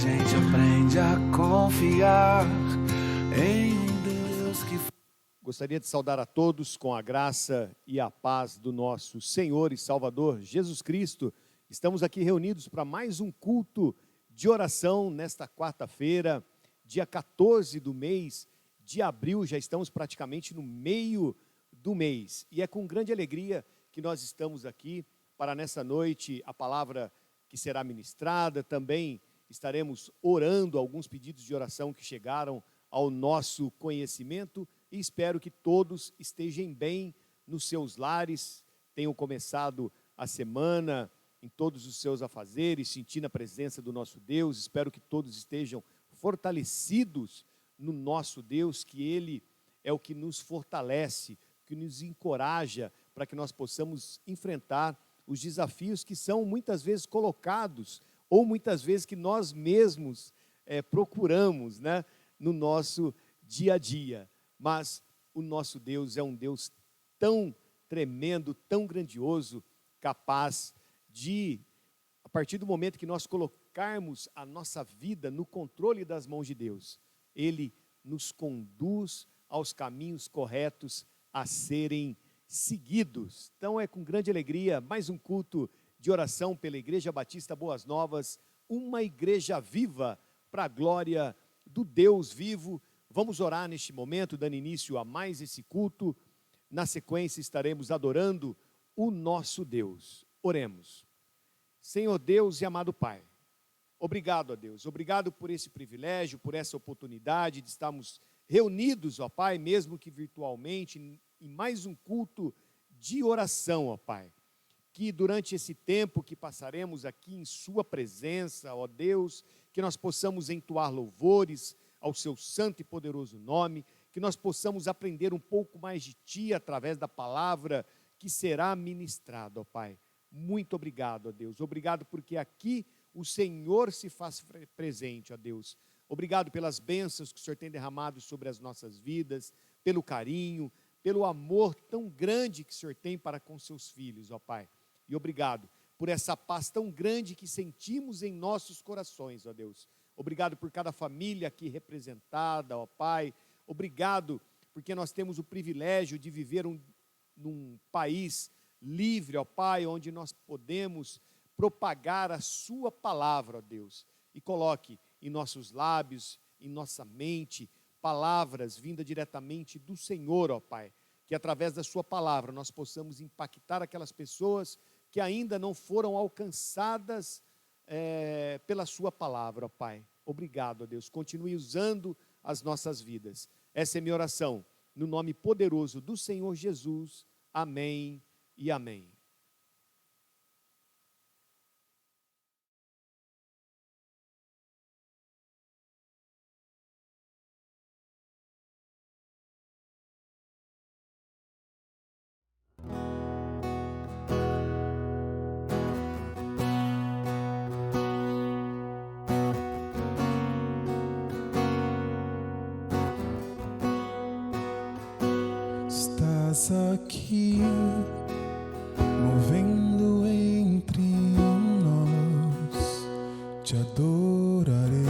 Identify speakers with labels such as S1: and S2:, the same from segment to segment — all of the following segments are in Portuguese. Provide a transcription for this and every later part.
S1: gente aprende a confiar em um Deus que...
S2: Gostaria de saudar a todos com a graça e a paz do nosso Senhor e Salvador Jesus Cristo. Estamos aqui reunidos para mais um culto de oração nesta quarta-feira, dia 14 do mês de abril. Já estamos praticamente no meio do mês. E é com grande alegria que nós estamos aqui para nessa noite a palavra que será ministrada. Também estaremos orando alguns pedidos de oração que chegaram ao nosso conhecimento. E espero que todos estejam bem nos seus lares, tenham começado a semana em todos os seus afazeres, sentindo a presença do nosso Deus. Espero que todos estejam fortalecidos no nosso Deus, que Ele é o que nos fortalece, que nos encoraja para que nós possamos enfrentar os desafios que são muitas vezes colocados, ou muitas vezes que nós mesmos procuramos, né, no nosso dia a dia. Mas o nosso Deus é um Deus tão tremendo, tão grandioso, capaz de, a partir do momento que nós colocarmos a nossa vida no controle das mãos de Deus, Ele nos conduz aos caminhos corretos a serem seguidos. Então é com grande alegria, mais um culto de oração pela Igreja Batista Boas Novas, uma igreja viva para a glória do Deus vivo. Vamos orar neste momento, dando início a mais esse culto. Na sequência estaremos adorando o nosso Deus. Oremos. Senhor Deus e amado Pai, obrigado a Deus, obrigado por esse privilégio, por essa oportunidade de estarmos reunidos, ó Pai, mesmo que virtualmente, em mais um culto de oração, ó Pai. Que durante esse tempo que passaremos aqui em Sua presença, ó Deus, que nós possamos entoar louvores ao Seu santo e poderoso nome, que nós possamos aprender um pouco mais de Ti através da palavra que será ministrada, ó Pai. Muito obrigado, ó Deus. Obrigado porque aqui o Senhor se faz presente, ó Deus. Obrigado pelas bênçãos que o Senhor tem derramado sobre as nossas vidas, pelo carinho, pelo amor tão grande que o Senhor tem para com seus filhos, ó Pai. E obrigado por essa paz tão grande que sentimos em nossos corações, ó Deus. Obrigado por cada família aqui representada, ó Pai. Obrigado porque nós temos o privilégio de viver num país livre, ó Pai, onde nós podemos propagar a Sua palavra, ó Deus. E coloque em nossos lábios, em nossa mente, palavras vindas diretamente do Senhor, ó Pai. Que através da Sua palavra nós possamos impactar aquelas pessoas que ainda não foram alcançadas pela Sua palavra, ó Pai. Obrigado, ó Deus. Continue usando as nossas vidas. Essa é minha oração, no nome poderoso do Senhor Jesus. Amém e amém.
S3: Estás aqui, movendo entre nós, te adorarei,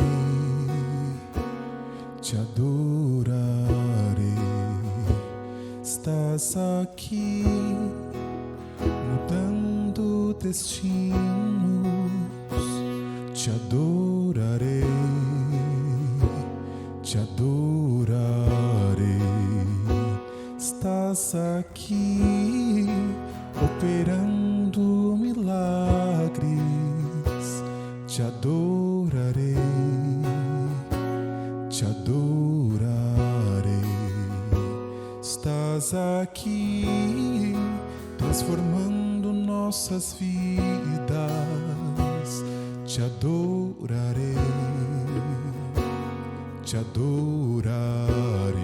S3: te adorarei. Estás aqui, mudando destinos, te adorarei, te adorarei. Estás aqui, operando milagres, te adorarei, te adorarei. Estás aqui, transformando nossas vidas, te adorarei, te adorarei.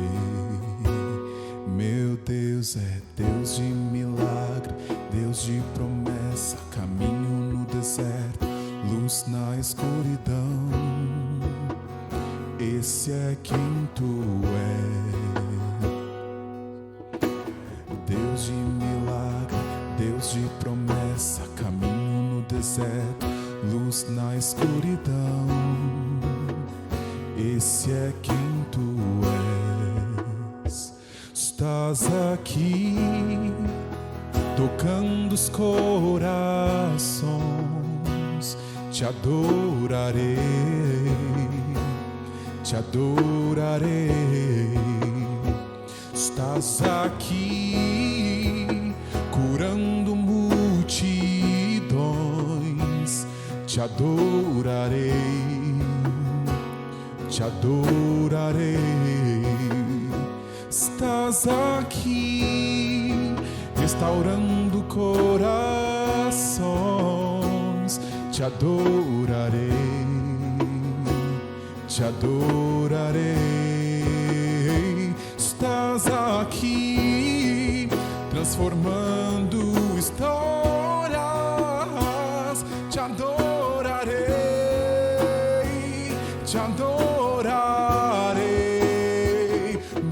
S3: Meu Deus é Deus de milagre, Deus de promessa, caminho no deserto, luz na escuridão. Esse é quem Tu és. Deus de milagre, Deus de promessa, caminho no deserto, luz na escuridão. esse é quem tu és. Estás aqui tocando os corações. Te adorarei, te adorarei. Estás aqui curando multidões. Te adorarei, te adorarei. Estás aqui restaurando corações. Te adorarei, te adorarei. Estás aqui transformando histórias. Te adorarei, te adorarei.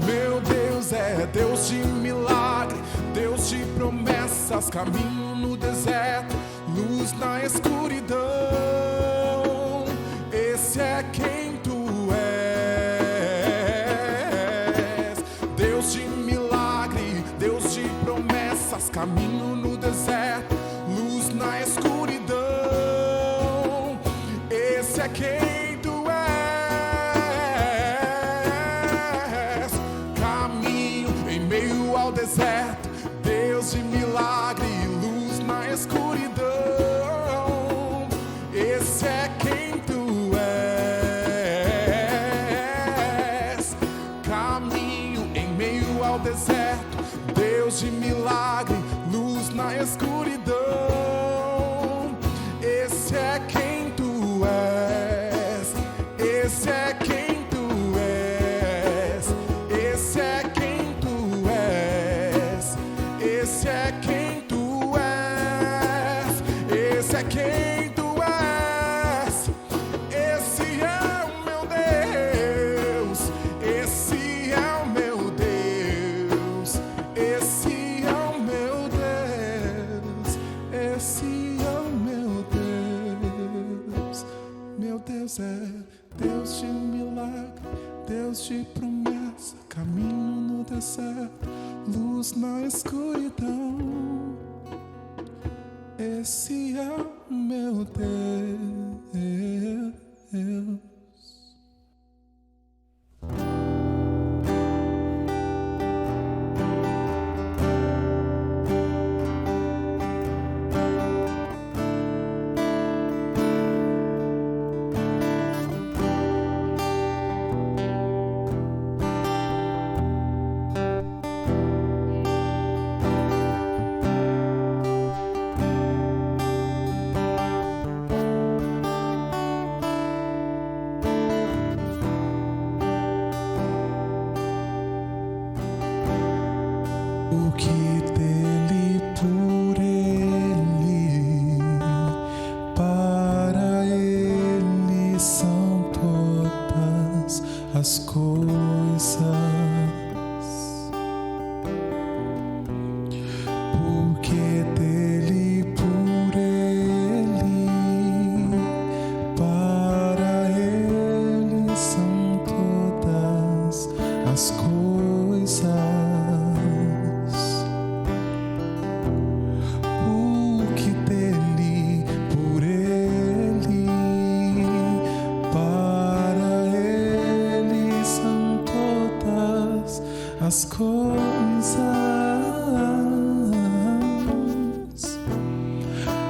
S3: Meu Deus é Deus de milagre, Deus de promessas, caminho no deserto, luz na escuridão. Esse é quem tu és. Deus de milagre, Deus de promessas, caminho no deserto, luz na escuridão. Esse é quem tu és. Caminho em meio ao deserto, Deus de milagre, luz na escuridão. Esse é quem tu és. Caminho em meio ao deserto, Deus de milagre, luz na escuridão. Esse é quem tu és. Esse é quem tu és. Esse é quem tu és. Esse é quem tu és. Esse é quem tu és. Esse é o meu Deus. Esse é o meu Deus. Esse é o meu Deus. Esse é o meu Deus. Meu Deus é Deus de milagre, Deus de promessa, caminho no deserto, luz na escuridão. Esse é o meu Deus. O que dele, por ele, para ele são todas as coisas. Porque dele, por ele, para ele são todas as coisas. As coisas,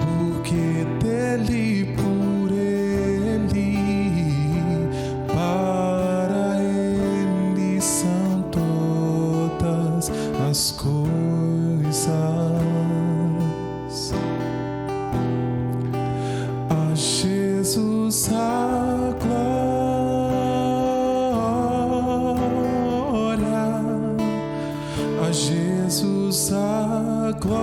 S3: porque dele, por ele, para ele são todas as coisas. A Jesus a glória. A Jesus a glória,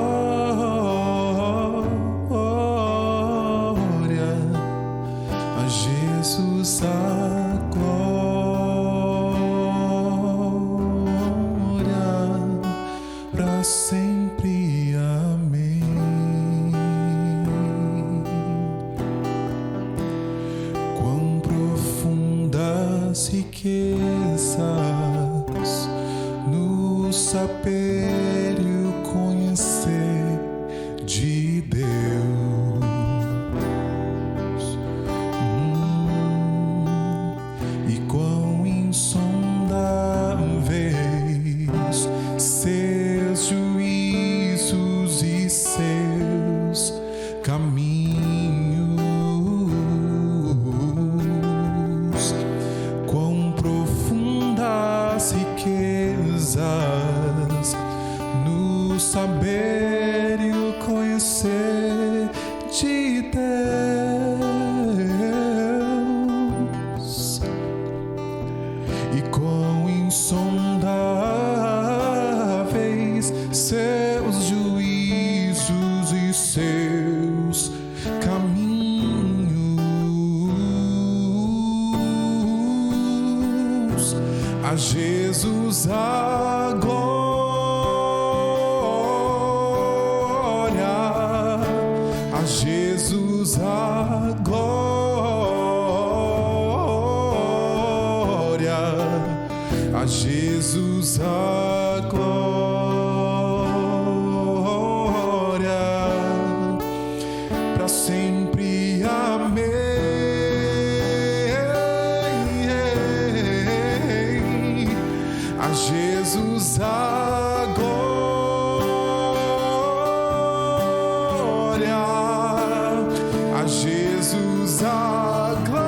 S3: a Jesus a glória, para sempre. Amém. Quão profundas e saber e o conhecer de Deus. E quão insondáveis seus juízos e seus caminhos, quão profundas riquezas no saber e o conhecer de Deus. E quão insondáveis seus juízos e seus caminhos. A Jesus a glória, a Jesus a glória, a Jesus a glória, para sempre. Amém. A Jesus a glória, a Jesus a glória,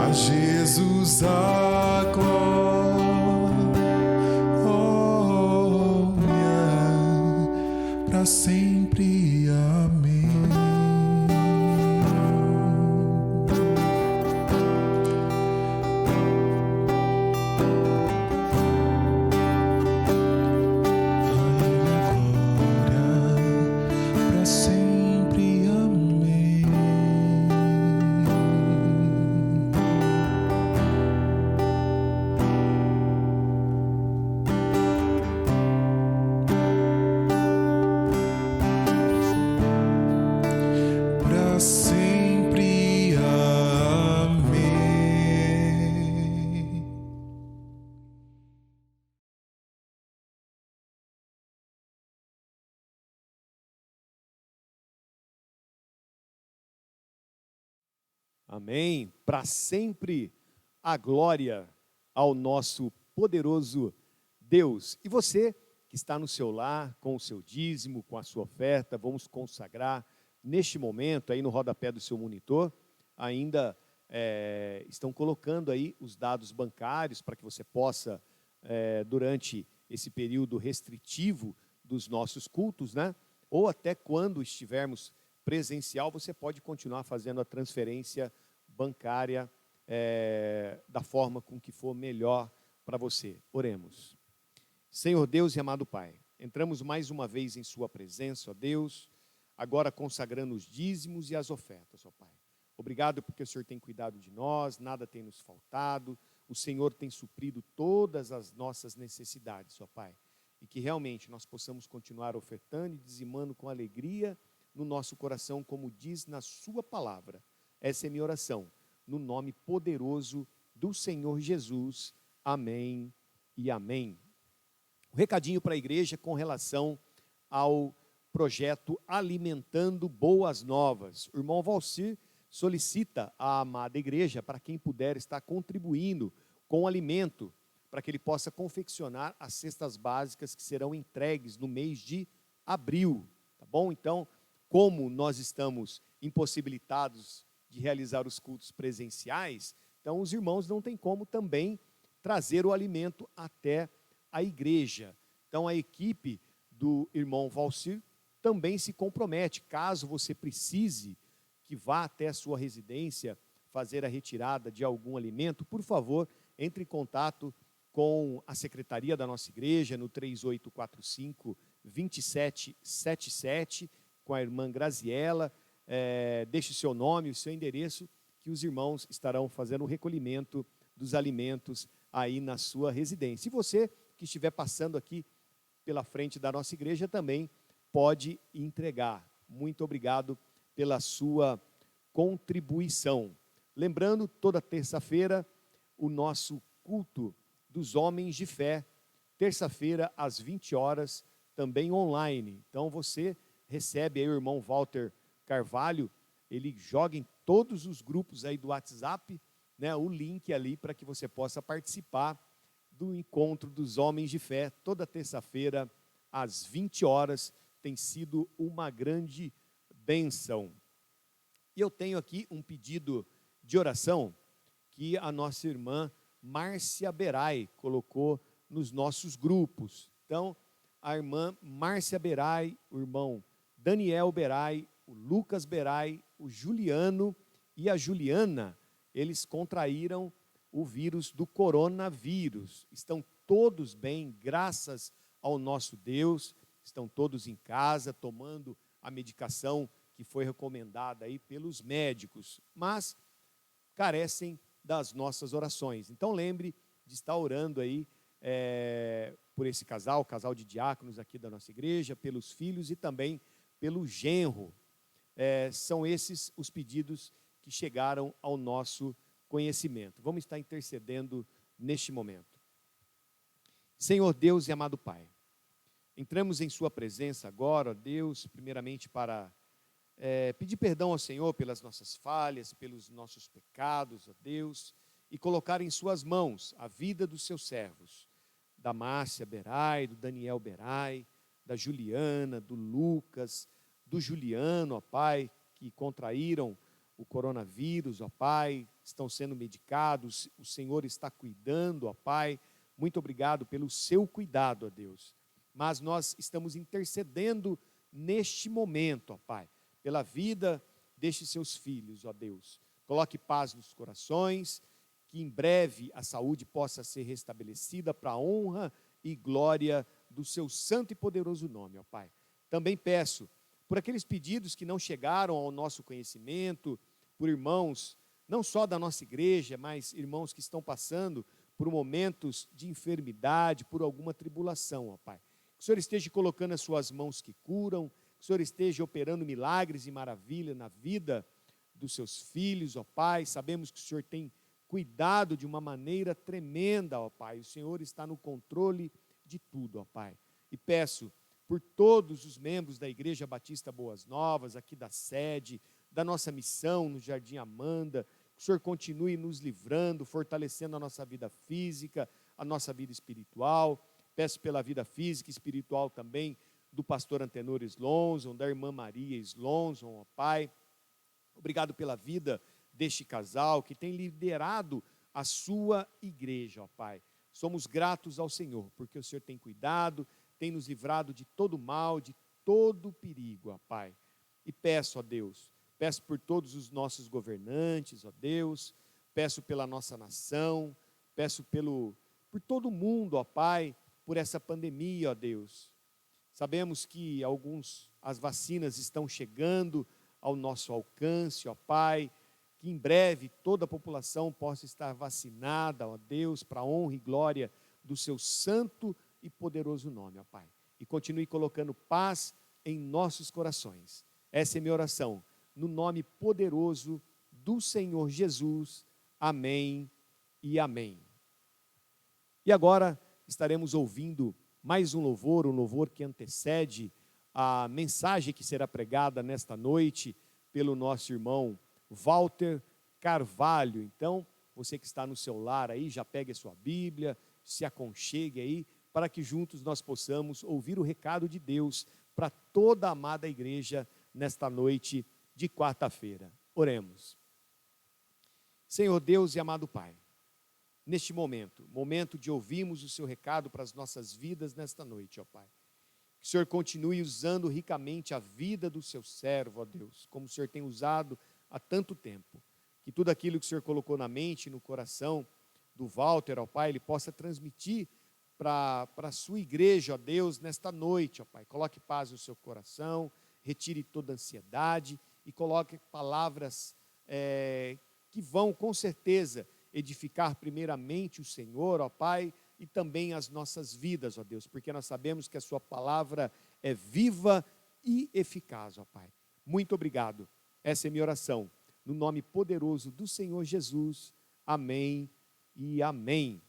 S3: a Jesus a glória, para sempre. Amém. Para sempre. Amém. Para sempre. Amém.
S2: Amém. Para sempre a glória ao nosso poderoso Deus. E você que está no seu lar, com o seu dízimo, com a sua oferta, vamos consagrar neste momento, aí no rodapé do seu monitor, ainda estão colocando aí os dados bancários para que você possa, durante esse período restritivo dos nossos cultos, né? Ou até quando estivermos presencial, você pode continuar fazendo a transferência bancária da forma com que for melhor para você. Oremos. Senhor Deus e amado Pai, entramos mais uma vez em sua presença, ó Deus, agora consagrando os dízimos e as ofertas, ó Pai. Obrigado porque o Senhor tem cuidado de nós, nada tem nos faltado, o Senhor tem suprido todas as nossas necessidades, ó Pai. E que realmente nós possamos continuar ofertando e dizimando com alegria no nosso coração, como diz na sua palavra. Essa é minha oração, no nome poderoso do Senhor Jesus. Amém e amém. Um recadinho para a igreja com relação ao projeto Alimentando Boas Novas. O irmão Valcir solicita à amada igreja, para quem puder estar contribuindo com alimento, para que ele possa confeccionar as cestas básicas que serão entregues no mês de abril, tá bom? Então, como nós estamos impossibilitados de realizar os cultos presenciais, então os irmãos não têm como também trazer o alimento até a igreja. Então a equipe do irmão Valcir também se compromete, caso você precise que vá até a sua residência fazer a retirada de algum alimento, por favor, entre em contato com a secretaria da nossa igreja no 3845-2777, com a irmã Graziela, deixe o seu nome, o seu endereço, que os irmãos estarão fazendo o recolhimento dos alimentos aí na sua residência. E você que estiver passando aqui pela frente da nossa igreja também pode entregar. Muito obrigado pela sua contribuição. Lembrando, toda terça-feira, o nosso culto dos homens de fé, terça-feira às 20 horas, também online. Então você recebe aí o irmão Walter Carvalho, ele joga em todos os grupos aí do WhatsApp, né, o link ali para que você possa participar do encontro dos homens de fé, toda terça-feira às 20 horas, tem sido uma grande bênção. E eu tenho aqui um pedido de oração que a nossa irmã Márcia Berai colocou nos nossos grupos. Então, a irmã Márcia Berai, o irmão Daniel Berai, o Lucas Berai, o Juliano e a Juliana, eles contraíram o vírus do coronavírus. Estão todos bem, graças ao nosso Deus, estão todos em casa, tomando a medicação que foi recomendada aí pelos médicos, mas carecem das nossas orações. Então lembre de estar orando aí por esse casal, casal de diáconos aqui da nossa igreja, pelos filhos e também pelo genro. São esses os pedidos que chegaram ao nosso conhecimento. Vamos estar intercedendo neste momento. Senhor Deus e amado Pai, entramos em sua presença agora, ó Deus, primeiramente para pedir perdão ao Senhor pelas nossas falhas, pelos nossos pecados, ó Deus, e colocar em suas mãos a vida dos seus servos, da Márcia Berai, do Daniel Berai, da Juliana, do Lucas, do Juliano, ó Pai, que contraíram o coronavírus, ó Pai, estão sendo medicados, o Senhor está cuidando, ó Pai, muito obrigado pelo seu cuidado, ó Deus. Mas nós estamos intercedendo neste momento, ó Pai, pela vida destes seus filhos, ó Deus. Coloque paz nos corações, que em breve a saúde possa ser restabelecida para a honra e glória do seu santo e poderoso nome, ó Pai. Também peço por aqueles pedidos que não chegaram ao nosso conhecimento, por irmãos, não só da nossa igreja, mas irmãos que estão passando por momentos de enfermidade, por alguma tribulação, ó Pai. Que o Senhor esteja colocando as suas mãos que curam, que o Senhor esteja operando milagres e maravilha na vida dos seus filhos, ó Pai. Sabemos que o Senhor tem cuidado de uma maneira tremenda, ó Pai. O Senhor está no controle de tudo, ó Pai. E peço por todos os membros da Igreja Batista Boas Novas, aqui da sede, da nossa missão no Jardim Amanda, que o Senhor continue nos livrando, fortalecendo a nossa vida física, a nossa vida espiritual. Peço pela vida física e espiritual também do pastor Antenor Slonson, da irmã Maria Slonson, ó Pai. Obrigado pela vida deste casal que tem liderado a sua igreja, ó Pai. Somos gratos ao Senhor, porque o Senhor tem cuidado, tem nos livrado de todo mal, de todo perigo, ó Pai. E peço, ó Deus, peço por todos os nossos governantes, ó Deus, peço pela nossa nação, peço por todo mundo, ó Pai, por essa pandemia, ó Deus. Sabemos que as vacinas estão chegando ao nosso alcance, ó Pai, que em breve toda a população possa estar vacinada, ó Deus, para a honra e glória do seu santo e poderoso nome, ó Pai. E continue colocando paz em nossos corações. Essa é minha oração, no nome poderoso do Senhor Jesus. Amém e amém. E agora estaremos ouvindo mais um louvor que antecede a mensagem que será pregada nesta noite pelo nosso irmão Walter Carvalho. Então, você que está no seu lar aí, já pegue a sua Bíblia, se aconchegue aí, para que juntos nós possamos ouvir o recado de Deus para toda a amada igreja nesta noite de quarta-feira. Oremos. Senhor Deus e amado Pai, neste momento de ouvirmos o seu recado para as nossas vidas nesta noite, ó Pai. Que o Senhor continue usando ricamente a vida do seu servo, ó Deus, como o Senhor tem usado há tanto tempo. Que tudo aquilo que o Senhor colocou na mente e no coração do Walter, ó Pai, ele possa transmitir para a sua igreja, ó Deus, nesta noite, ó Pai. Coloque paz no seu coração, retire toda ansiedade e coloque palavras que vão, com certeza, edificar primeiramente o Senhor, ó Pai, e também as nossas vidas, ó Deus, porque nós sabemos que a sua palavra é viva e eficaz, ó Pai. Muito obrigado. Essa é a minha oração, no nome poderoso do Senhor Jesus. Amém e amém.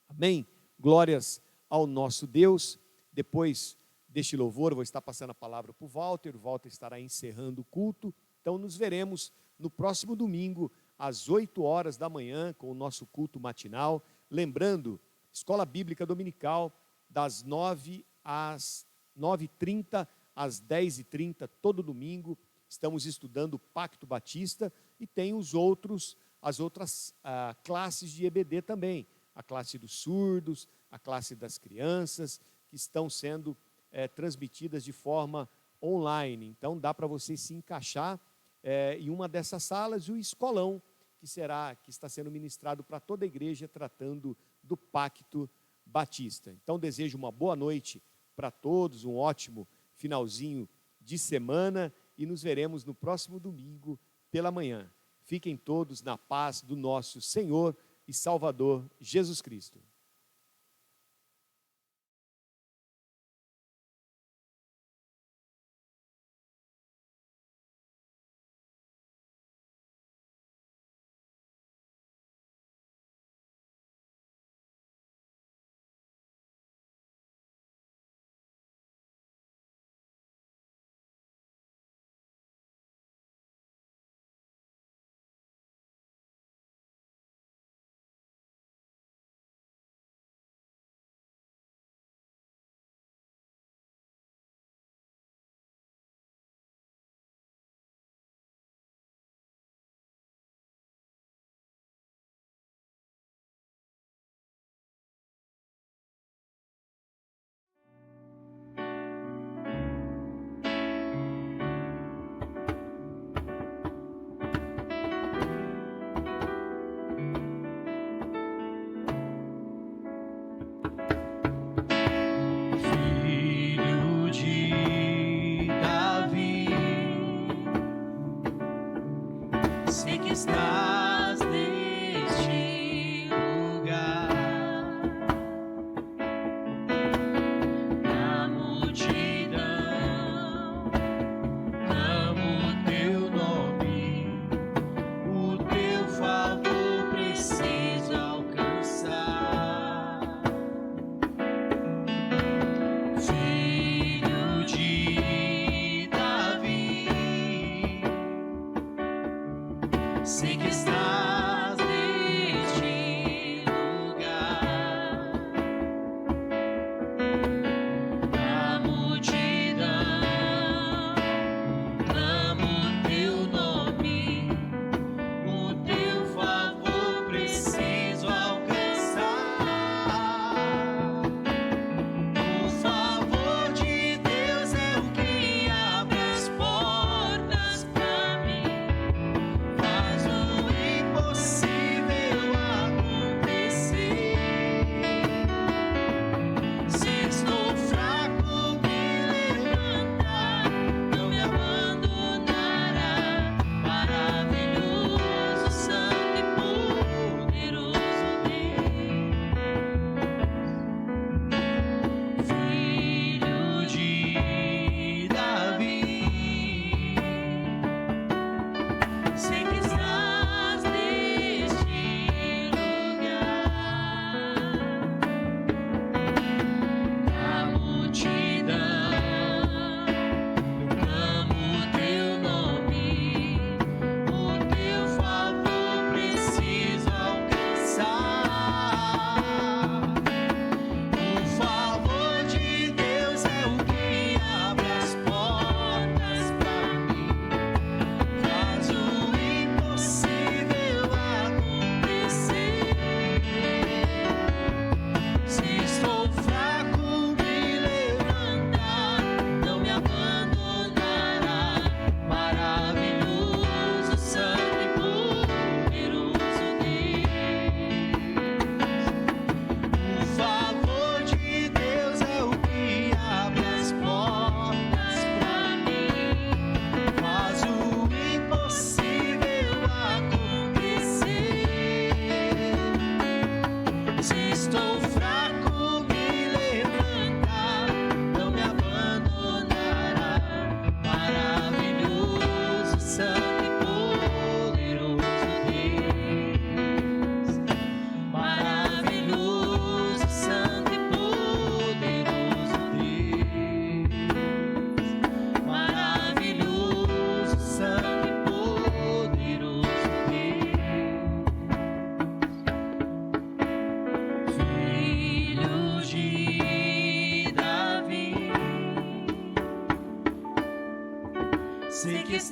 S2: Amém? Glórias ao nosso Deus. Depois deste louvor, eu vou estar passando a palavra para o Walter estará encerrando o culto. Então, nos veremos no próximo domingo, às 8 horas da manhã, com o nosso culto matinal. Lembrando, Escola Bíblica Dominical, das 9 às 9h30, às 10h30, todo domingo. Estamos estudando o Pacto Batista e tem as outras classes de EBD também. A classe dos surdos, a classe das crianças, que estão sendo transmitidas de forma online. Então, dá para você se encaixar em uma dessas salas, e o escolão, que está sendo ministrado para toda a igreja, tratando do Pacto Batista. Então, desejo uma boa noite para todos, um ótimo finalzinho de semana, e nos veremos no próximo domingo pela manhã. Fiquem todos na paz do nosso Senhor e Salvador Jesus Cristo.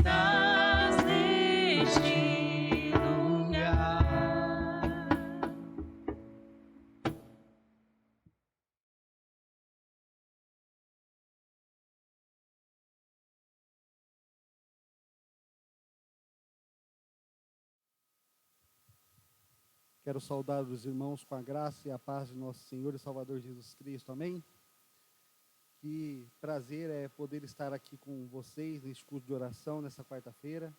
S4: estás neste lugar.
S5: Quero saudar os irmãos com a graça e a paz de nosso Senhor e Salvador Jesus Cristo. Amém? Que prazer é poder estar aqui com vocês neste culto de oração, nessa quarta-feira.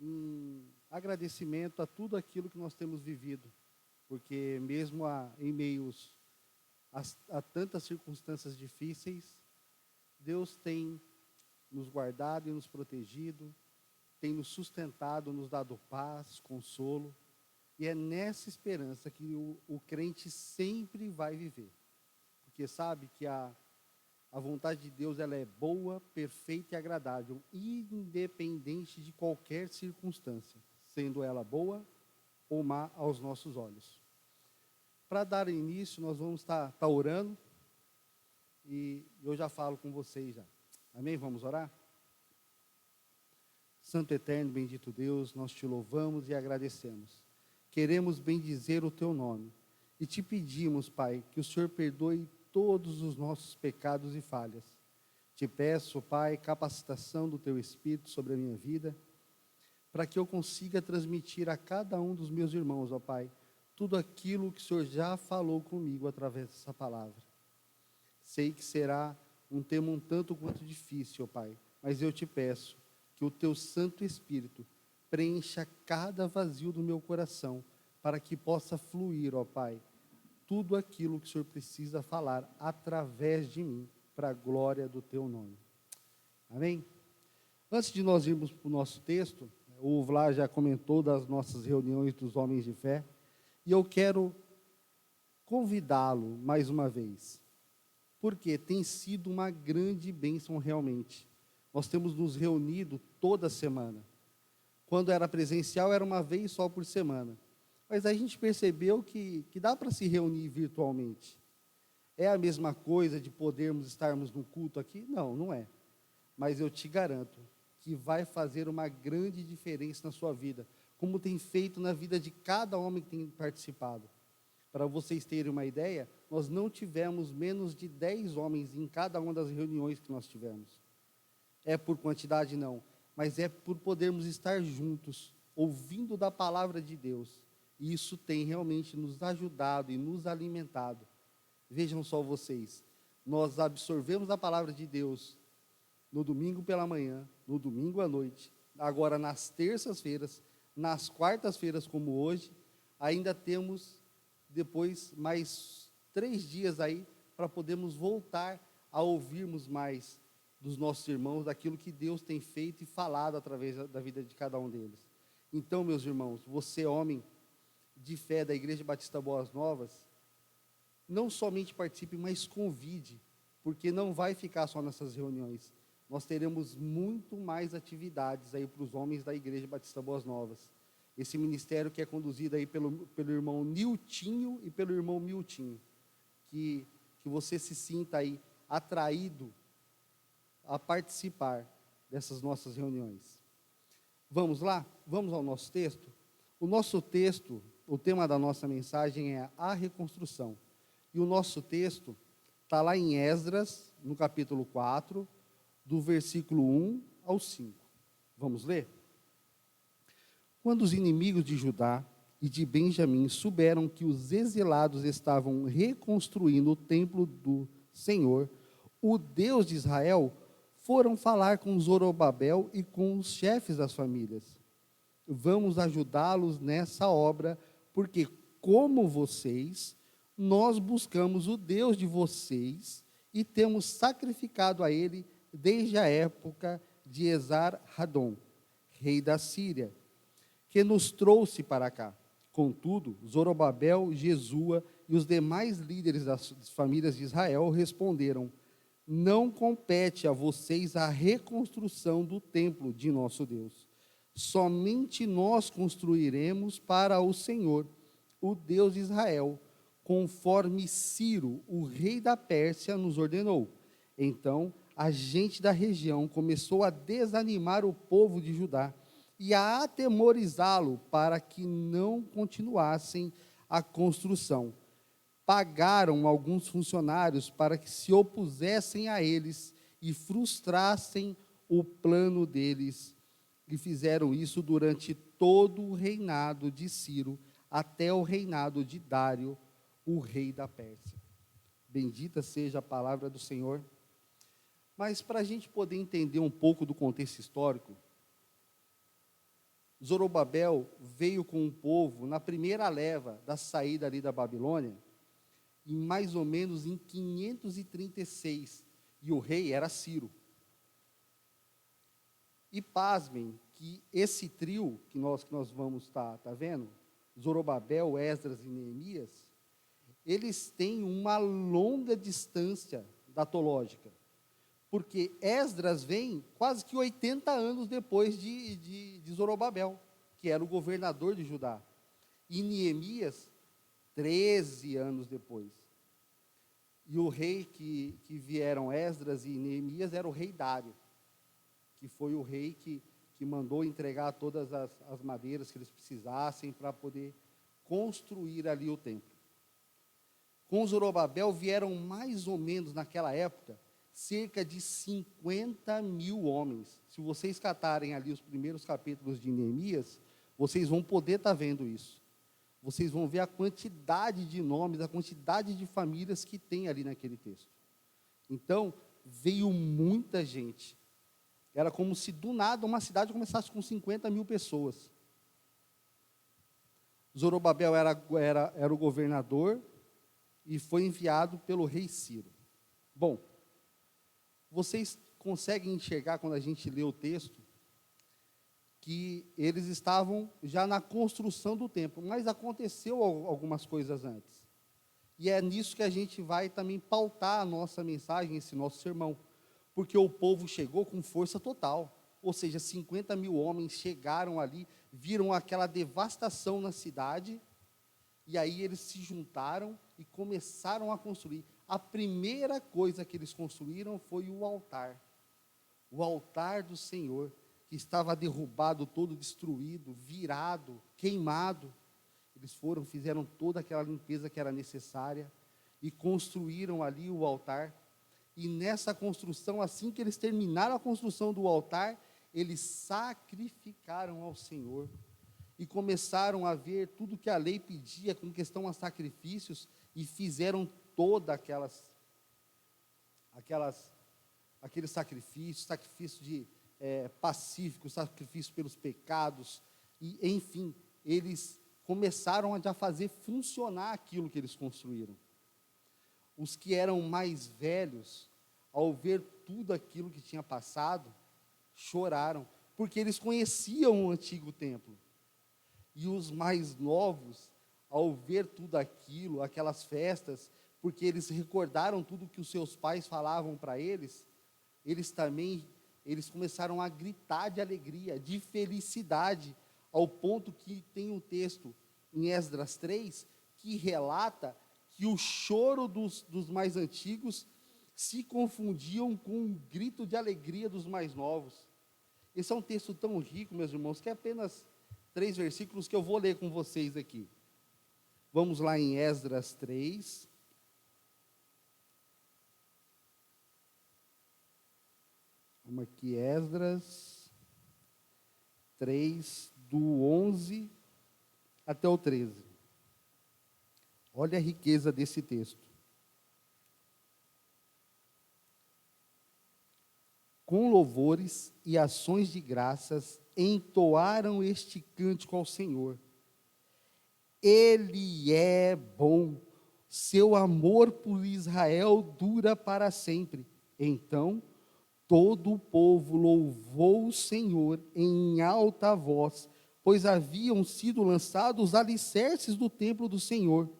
S5: Em agradecimento a tudo aquilo que nós temos vivido. Porque mesmo em meios a tantas circunstâncias difíceis, Deus tem nos guardado e nos protegido, tem nos sustentado, nos dado paz, consolo. E é nessa esperança que o crente sempre vai viver. Porque sabe que a vontade de Deus ela é boa, perfeita e agradável, independente de qualquer circunstância, sendo ela boa ou má aos nossos olhos. Para dar início, nós vamos estar orando, e eu já falo com vocês já. Amém? Vamos orar? Santo Eterno, bendito Deus, nós te louvamos e agradecemos. Queremos bendizer o teu nome e te pedimos, Pai, que o Senhor perdoe todos os nossos pecados e falhas. Te peço, Pai, capacitação do teu Espírito sobre a minha vida, para que eu consiga transmitir a cada um dos meus irmãos, ó Pai, tudo aquilo que o Senhor já falou comigo através dessa palavra. Sei que será um tema um tanto quanto difícil, ó Pai, mas eu te peço que o teu Santo Espírito preencha cada vazio do meu coração, para que possa fluir, ó Pai, tudo aquilo que o Senhor precisa falar através de mim, para a glória do teu nome. Amém? Antes de nós irmos para o nosso texto, o Vlá já comentou das nossas reuniões dos homens de fé, e eu quero convidá-lo mais uma vez, porque tem sido uma grande bênção realmente. Nós temos nos reunido toda semana. Quando era presencial, era uma vez só por semana. Mas a gente percebeu que dá para se reunir virtualmente. É a mesma coisa de podermos estarmos no culto aqui? Não, não é. Mas eu te garanto que vai fazer uma grande diferença na sua vida, como tem feito na vida de cada homem que tem participado. Para vocês terem uma ideia, nós não tivemos menos de 10 homens em cada uma das reuniões que nós tivemos. É por quantidade, não, mas é por podermos estar juntos, ouvindo da palavra de Deus. E isso tem realmente nos ajudado e nos alimentado. Vejam só vocês, nós absorvemos a palavra de Deus no domingo pela manhã, no domingo à noite, agora nas terças-feiras, nas quartas-feiras como hoje, ainda temos depois mais 3 dias aí, para podermos voltar a ouvirmos mais dos nossos irmãos, daquilo que Deus tem feito e falado através da vida de cada um deles. Então, meus irmãos, você, homem de fé da Igreja Batista Boas Novas, não somente participe, mas convide, porque não vai ficar só nessas reuniões. Nós teremos muito mais atividades aí para os homens da Igreja Batista Boas Novas. Esse ministério que é conduzido aí pelo irmão Niltinho e pelo irmão Miltinho. Que você se sinta aí atraído a participar dessas nossas reuniões. Vamos lá? Vamos ao nosso texto? O nosso texto, o tema da nossa mensagem é a reconstrução. E o nosso texto está lá em Esdras, no capítulo 4, do versículo 1 ao 5. Vamos ler? Quando os inimigos de Judá e de Benjamim souberam que os exilados estavam reconstruindo o templo do Senhor, o Deus de Israel, foram falar com Zorobabel e com os chefes das famílias. Vamos ajudá-los nessa obra, porque, como vocês, nós buscamos o Deus de vocês e temos sacrificado a Ele desde a época de Esar-Hadon, rei da Síria, que nos trouxe para cá. Contudo, Zorobabel, Jesua e os demais líderes das famílias de Israel responderam: não compete a vocês a reconstrução do templo de nosso Deus. Somente nós construiremos para o Senhor, o Deus de Israel, conforme Ciro, o rei da Pérsia, nos ordenou. Então, a gente da região começou a desanimar o povo de Judá e a atemorizá-lo para que não continuassem a construção. Pagaram alguns funcionários para que se opusessem a eles e frustrassem o plano deles. E fizeram isso durante todo o reinado de Ciro, até o reinado de Dário, o rei da Pérsia. Bendita seja a palavra do Senhor. Mas para a gente poder entender um pouco do contexto histórico, Zorobabel veio com o povo na primeira leva da saída ali da Babilônia, em mais ou menos em 536, e o rei era Ciro. E pasmem que esse trio que nós vamos estar vendo, Zorobabel, Esdras e Neemias, eles têm uma longa distância datológica, porque Esdras vem quase que 80 anos depois de Zorobabel, que era o governador de Judá, e Neemias, 13 anos depois. E o rei que vieram Esdras e Neemias era o rei Dário, que foi o rei que mandou entregar todas as madeiras que eles precisassem para poder construir ali o templo. Com Zorobabel vieram mais ou menos naquela época cerca de 50 mil homens. Se vocês catarem ali os primeiros capítulos de Neemias, vocês vão poder estar vendo isso. Vocês vão ver a quantidade de nomes, a quantidade de famílias que tem ali naquele texto. Então, veio muita gente. Era como se do nada uma cidade começasse com 50 mil pessoas. Zorobabel era o governador e foi enviado pelo rei Ciro. Bom, vocês conseguem enxergar quando a gente lê o texto que eles estavam já na construção do templo, mas aconteceu algumas coisas antes. E é nisso que a gente vai também pautar a nossa mensagem, esse nosso sermão. Porque o povo chegou com força total, ou seja, 50 mil homens chegaram ali, viram aquela devastação na cidade, e aí eles se juntaram e começaram a construir. A primeira coisa que eles construíram foi o altar do Senhor, que estava derrubado, todo destruído, virado, queimado. Eles fizeram toda aquela limpeza que era necessária, e construíram ali o altar. E nessa construção, assim que eles terminaram a construção do altar, eles sacrificaram ao Senhor, e começaram a ver tudo que a lei pedia com questão a sacrifícios, e fizeram toda aqueles sacrifícios de pacíficos, sacrifícios pelos pecados, e enfim, eles começaram a já fazer funcionar aquilo que eles construíram. Os que eram mais velhos, ao ver tudo aquilo que tinha passado, choraram, porque eles conheciam o antigo templo. E os mais novos, ao ver tudo aquilo, aquelas festas, porque eles recordaram tudo que os seus pais falavam para eles, eles começaram a gritar de alegria, de felicidade, ao ponto que tem um texto em Esdras 3, que relata que o choro dos mais antigos se confundiam com um grito de alegria dos mais novos. Esse é um texto tão rico, meus irmãos, que é apenas 3 versículos que eu vou ler com vocês aqui. Vamos lá em Esdras 3. Vamos aqui, Esdras 3, do 11 até o 13. Olha a riqueza desse texto. Com louvores e ações de graças, entoaram este cântico ao Senhor. Ele é bom, seu amor por Israel dura para sempre. Então, todo o povo louvou o Senhor em alta voz, pois haviam sido lançados os alicerces do templo do Senhor.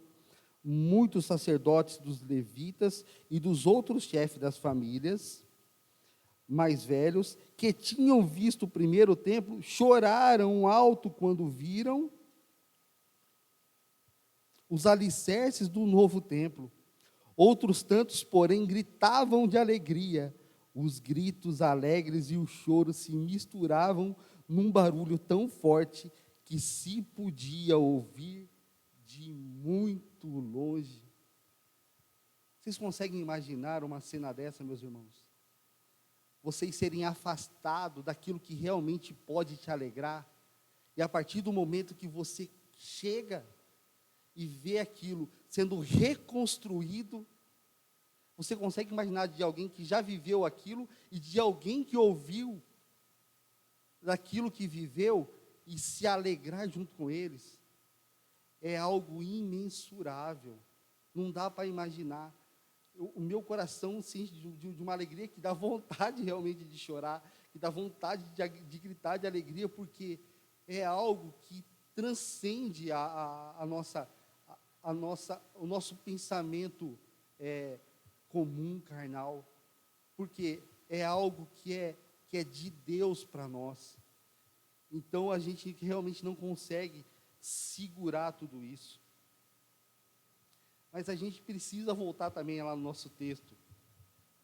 S5: Muitos sacerdotes dos levitas e dos outros chefes das famílias mais velhos, que tinham visto o primeiro templo, choraram alto quando viram os alicerces do novo templo. Outros tantos, porém, gritavam de alegria. Os gritos alegres e o choro se misturavam num barulho tão forte que se podia ouvir de muito longe. Vocês conseguem imaginar uma cena dessa, meus irmãos? Vocês serem afastados daquilo que realmente pode te alegrar, e a partir do momento que você chega e vê aquilo sendo reconstruído, você consegue imaginar de alguém que já viveu aquilo e de alguém que ouviu daquilo que viveu e se alegrar junto com eles? É algo imensurável, não dá para imaginar. O meu coração sente de uma alegria que dá vontade realmente de chorar, que dá vontade de gritar de alegria, porque é algo que transcende o nosso pensamento comum, carnal, porque é algo que é de Deus para nós. Então a gente realmente não consegue segurar tudo isso. Mas a gente precisa voltar também lá no nosso texto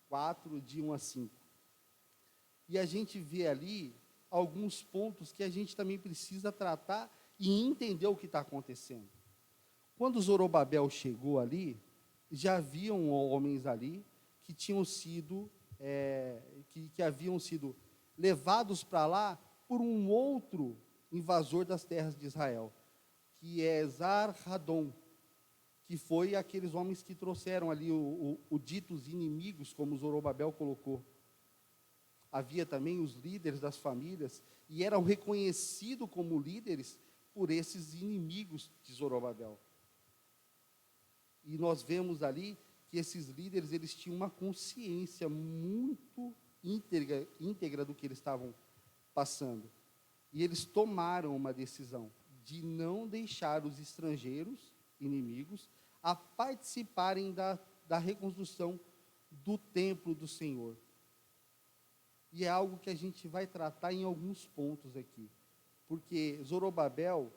S5: 4, de 1 a 5. E a gente vê ali alguns pontos que a gente também precisa tratar e entender o que está acontecendo. Quando Zorobabel chegou ali, já haviam homens ali que tinham sido, que haviam sido levados para lá por um outro invasor das terras de Israel, que é Esar-Hadon, que foi aqueles homens que trouxeram ali o ditos inimigos, como Zorobabel colocou. Havia também os líderes das famílias, e eram reconhecidos como líderes por esses inimigos de Zorobabel. E nós vemos ali que esses líderes, eles tinham uma consciência muito íntegra do que eles estavam passando. E eles tomaram uma decisão de não deixar os estrangeiros, inimigos, a participarem da reconstrução do templo do Senhor. E é algo que a gente vai tratar em alguns pontos aqui. Porque Zorobabel,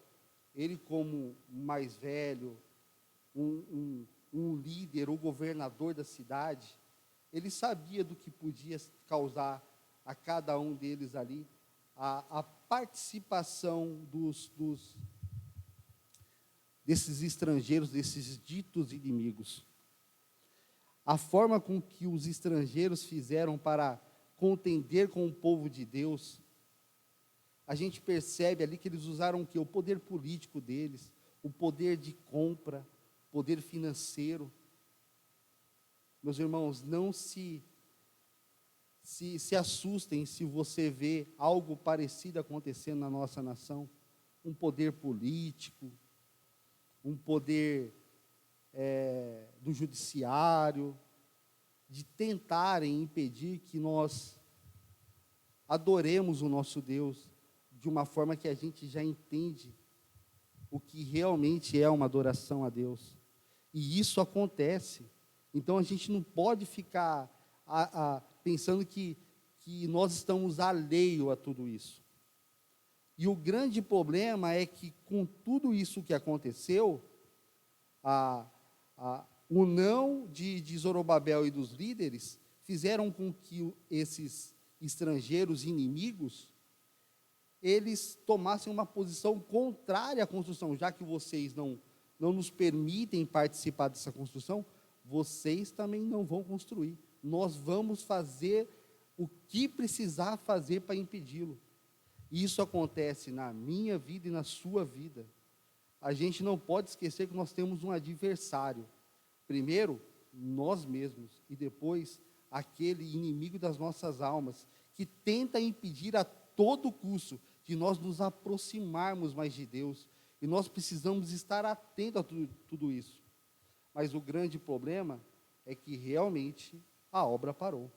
S5: ele como mais velho, um líder, o governador da cidade, ele sabia do que podia causar a cada um deles ali a participação desses estrangeiros, desses ditos inimigos. A forma com que os estrangeiros fizeram para contender com o povo de Deus, a gente percebe ali que eles usaram o quê? O poder político deles, o poder de compra, poder financeiro. Meus irmãos, não se assustem se você vê algo parecido acontecendo na nossa nação, um poder político, um poder do judiciário, de tentarem impedir que nós adoremos o nosso Deus de uma forma que a gente já entende o que realmente é uma adoração a Deus. E isso acontece. Então a gente não pode ficar pensando que nós estamos alheio a tudo isso. E o grande problema é que com tudo isso que aconteceu, o não de Zorobabel e dos líderes fizeram com que esses estrangeiros inimigos, eles tomassem uma posição contrária à construção. Já que vocês não nos permitem participar dessa construção, vocês também não vão construir. Nós vamos fazer o que precisar fazer para impedi-lo. Isso acontece na minha vida e na sua vida. A gente não pode esquecer que nós temos um adversário. Primeiro, nós mesmos, e depois, aquele inimigo das nossas almas, que tenta impedir a todo custo de nós nos aproximarmos mais de Deus. E nós precisamos estar atentos a tudo isso. Mas o grande problema é que realmente a obra parou.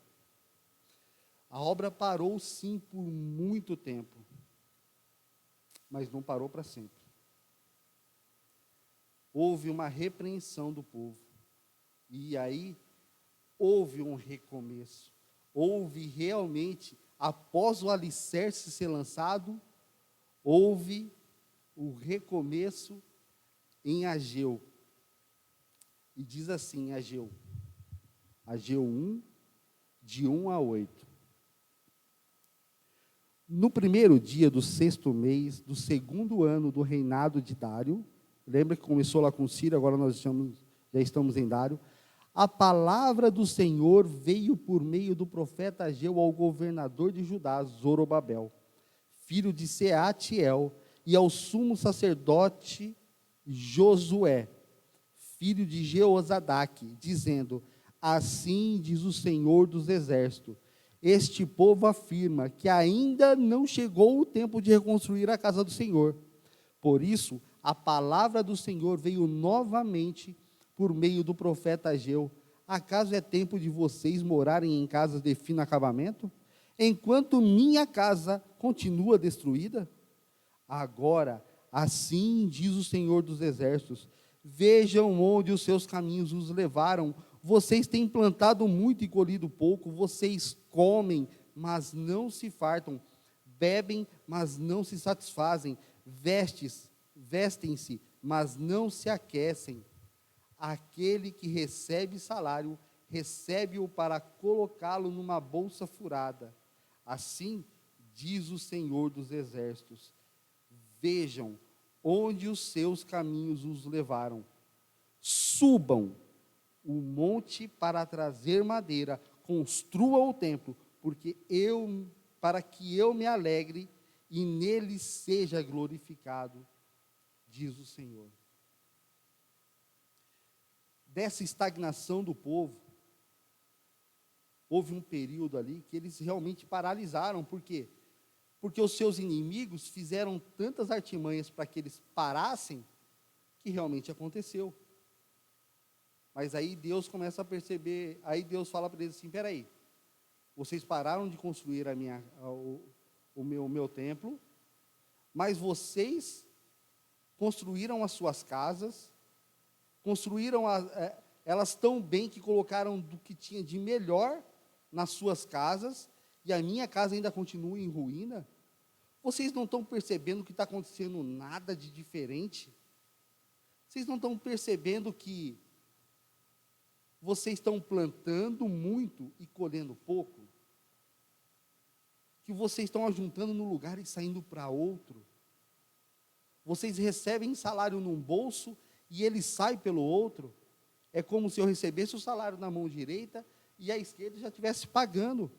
S5: A obra parou sim por muito tempo, mas não parou para sempre. Houve uma repreensão do povo, e aí houve um recomeço. Houve realmente, após o alicerce ser lançado, houve o recomeço em Ageu. E diz assim, Ageu 1, de 1 a 8. No primeiro dia do 6º mês, do 2º ano do reinado de Dário, lembra que começou lá com Ciro, agora já estamos em Dário, a palavra do Senhor veio por meio do profeta Ageu ao governador de Judá, Zorobabel, filho de Seatiel, e ao sumo sacerdote Josué, filho de Jeozadaque, dizendo: assim diz o Senhor dos Exércitos, este povo afirma que ainda não chegou o tempo de reconstruir a casa do Senhor. Por isso, a palavra do Senhor veio novamente por meio do profeta Ageu. Acaso é tempo de vocês morarem em casas de fino acabamento, enquanto minha casa continua destruída? Agora, assim diz o Senhor dos Exércitos, vejam onde os seus caminhos os levaram. Vocês têm plantado muito e colhido pouco, vocês comem, mas não se fartam, bebem, mas não se satisfazem, vestem-se, mas não se aquecem. Aquele que recebe salário, recebe-o para colocá-lo numa bolsa furada. Assim diz o Senhor dos Exércitos, vejam onde os seus caminhos os levaram. Subam o monte para trazer madeira, construa o templo, para que eu me alegre e nele seja glorificado, diz o Senhor. Dessa estagnação do povo, houve um período ali que eles realmente paralisaram. Por quê? Porque os seus inimigos fizeram tantas artimanhas para que eles parassem, que realmente aconteceu. Mas aí Deus começa a perceber, aí Deus fala para eles assim: espera aí, vocês pararam de construir o meu templo, mas vocês construíram as suas casas, construíram elas tão bem que colocaram do que tinha de melhor nas suas casas, e a minha casa ainda continua em ruína. Vocês não estão percebendo que está acontecendo nada de diferente? Vocês não estão percebendo que vocês estão plantando muito e colhendo pouco? Que vocês estão ajuntando num lugar e saindo para outro? Vocês recebem salário num bolso e ele sai pelo outro? É como se eu recebesse o salário na mão direita e a esquerda já estivesse pagando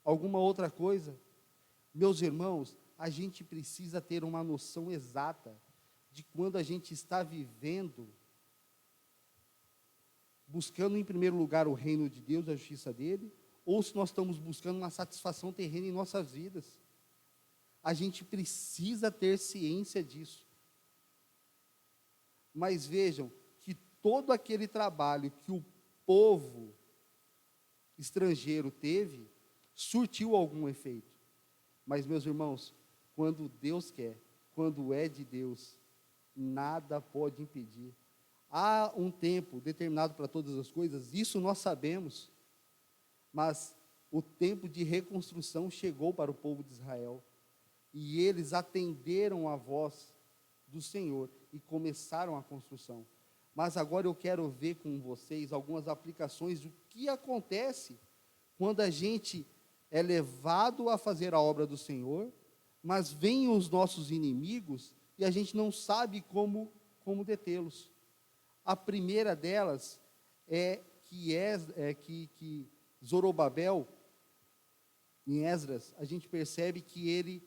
S5: alguma outra coisa. Meus irmãos, a gente precisa ter uma noção exata de quando a gente está vivendo, buscando em primeiro lugar o reino de Deus, a justiça dele, ou se nós estamos buscando uma satisfação terrena em nossas vidas. A gente precisa ter ciência disso. Mas vejam que todo aquele trabalho que o povo estrangeiro teve, surtiu algum efeito. Mas, meus irmãos, quando Deus quer, quando é de Deus, nada pode impedir. Há um tempo determinado para todas as coisas, isso nós sabemos, mas o tempo de reconstrução chegou para o povo de Israel, e eles atenderam a voz do Senhor e começaram a construção. Mas agora eu quero ver com vocês algumas aplicações do que acontece quando a gente é levado a fazer a obra do Senhor, mas vêm os nossos inimigos e a gente não sabe como detê-los. A primeira delas é que Zorobabel, em Esdras, a gente percebe que ele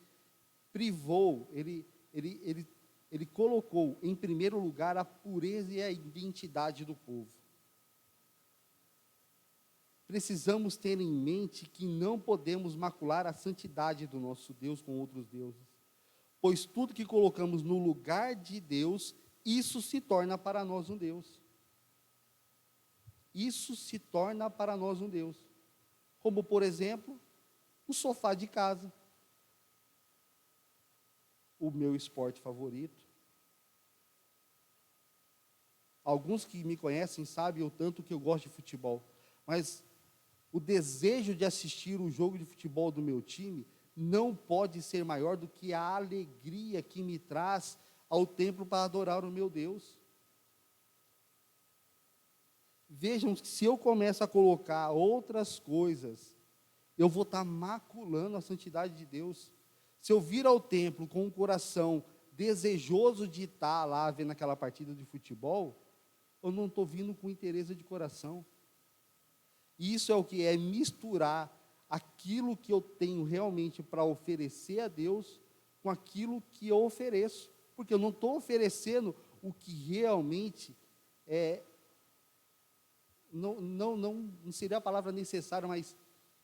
S5: privou, ele colocou em primeiro lugar a pureza e a identidade do povo. Precisamos ter em mente que não podemos macular a santidade do nosso Deus com outros deuses, pois tudo que colocamos no lugar de Deus, isso se torna para nós um Deus. Isso se torna para nós um Deus. Como, por exemplo, o sofá de casa, o meu esporte favorito. Alguns que me conhecem sabem o tanto que eu gosto de futebol, mas o desejo de assistir o jogo de futebol do meu time não pode ser maior do que a alegria que me traz ao templo para adorar o meu Deus. vejam que se eu começo a colocar outras coisas, eu vou estar maculando a santidade de Deus. Se eu vir ao templo com um coração desejoso de estar lá vendo aquela partida de futebol, eu não estou vindo com interesse de coração. Isso é o que é misturar aquilo que eu tenho realmente para oferecer a Deus com aquilo que eu ofereço, porque eu não estou oferecendo o que realmente não seria a palavra necessária, mas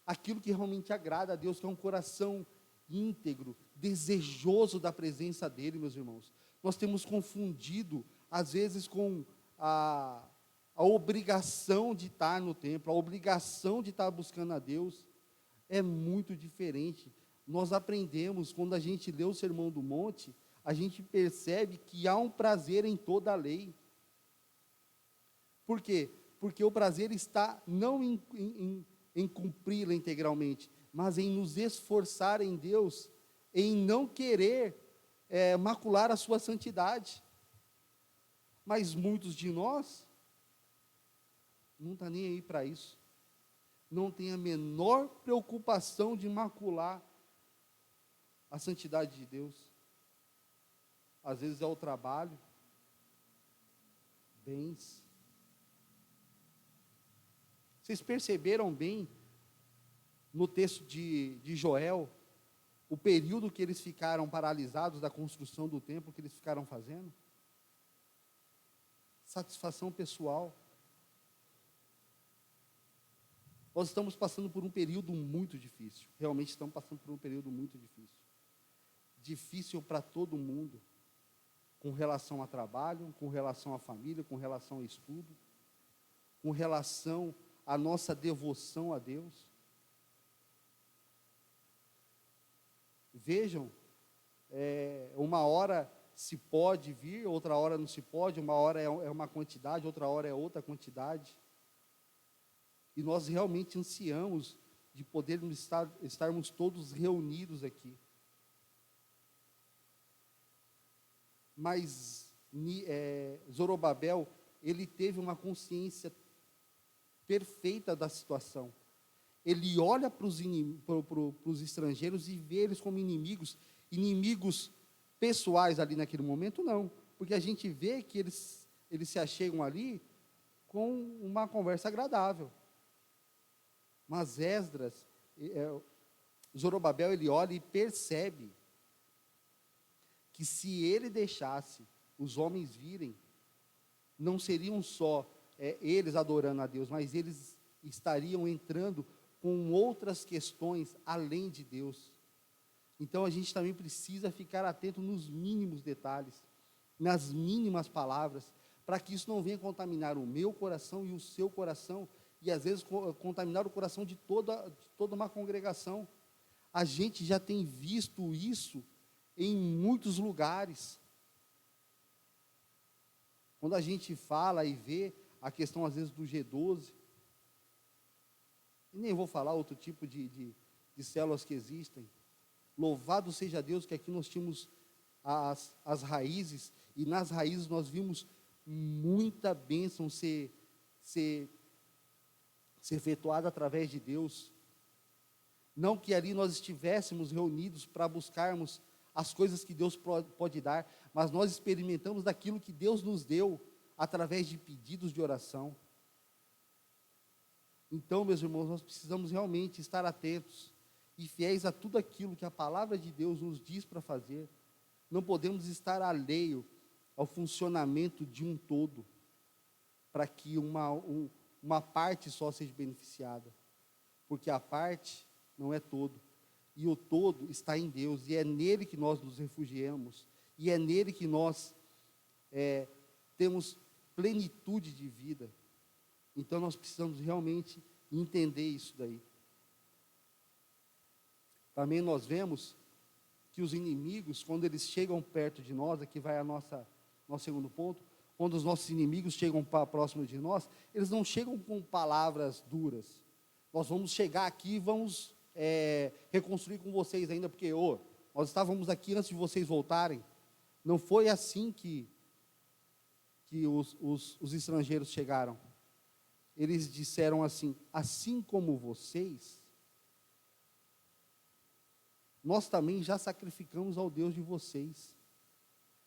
S5: aquilo que realmente agrada a Deus, que é um coração íntegro, desejoso da presença dEle, meus irmãos. Nós temos confundido, às vezes, com a obrigação de estar no templo, a obrigação de estar buscando a Deus. É muito diferente. Nós aprendemos, quando a gente lê o Sermão do Monte, a gente percebe que há um prazer em toda a lei. Por quê? Porque o prazer está não em cumpri-la integralmente, mas em nos esforçar em Deus, em não querer macular a sua santidade. Mas muitos de nós não estão nem aí para isso. Não tem a menor preocupação de macular a santidade de Deus. Às vezes é o trabalho, bens. Vocês perceberam bem no texto de Joel, o período que eles ficaram paralisados da construção do templo, que eles ficaram fazendo? Satisfação pessoal. Nós estamos passando por um período muito difícil. Realmente estamos passando por um período muito difícil. Difícil para todo mundo, com relação a trabalho, com relação à família, com relação a estudo, com relação à nossa devoção a Deus. Vejam, uma hora se pode vir, outra hora não se pode, uma hora é uma quantidade, outra hora é outra quantidade. E nós realmente ansiamos de podermos estarmos todos reunidos aqui. Mas Zorobabel, ele teve uma consciência perfeita da situação. Ele olha para os estrangeiros e vê eles como inimigos pessoais ali naquele momento, não. Porque a gente vê que eles se achegam ali com uma conversa agradável. Mas Esdras, Zorobabel, ele olha e percebe que se ele deixasse os homens virem, não seriam só eles adorando a Deus, mas eles estariam entrando com outras questões além de Deus. Então a gente também precisa ficar atento nos mínimos detalhes, nas mínimas palavras, para que isso não venha contaminar o meu coração e o seu coração, e às vezes contaminar o coração de toda uma congregação. A gente já tem visto isso em muitos lugares. Quando a gente fala e vê a questão às vezes do G12, e nem vou falar outro tipo de células que existem. Louvado seja Deus que aqui nós tínhamos as raízes, e nas raízes nós vimos muita bênção ser efetuada através de Deus. Não que ali nós estivéssemos reunidos para buscarmos as coisas que Deus pode dar, mas nós experimentamos daquilo que Deus nos deu através de pedidos de oração. Então, meus irmãos, nós precisamos realmente estar atentos e fiéis a tudo aquilo que a palavra de Deus nos diz para fazer. Não podemos estar alheio ao funcionamento de um todo, para que uma parte só seja beneficiada, porque a parte não é todo, e o todo está em Deus, e é nele que nós nos refugiamos, e é nele que nós temos plenitude de vida. Então nós precisamos realmente entender isso daí. Também nós vemos que os inimigos, quando eles chegam perto de nós, aqui vai nosso segundo ponto, quando os nossos inimigos chegam próximo de nós, eles não chegam com palavras duras. Nós vamos chegar aqui e vamos reconstruir com vocês ainda, porque nós estávamos aqui antes de vocês voltarem. Não foi assim que os estrangeiros chegaram. eles disseram assim: assim como vocês, nós também já sacrificamos ao Deus de vocês.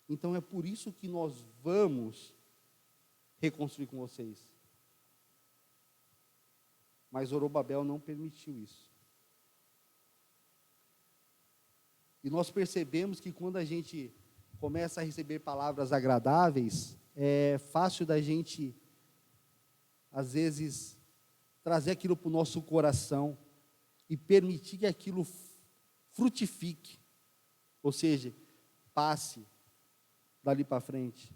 S5: Então é por isso que nós vamos reconstruir com vocês. Mas Zorobabel não permitiu isso. E nós percebemos que quando a gente começa a receber palavras agradáveis, é fácil da gente, às vezes, trazer aquilo para o nosso coração e permitir que aquilo frutifique. Ou seja, passe dali para frente.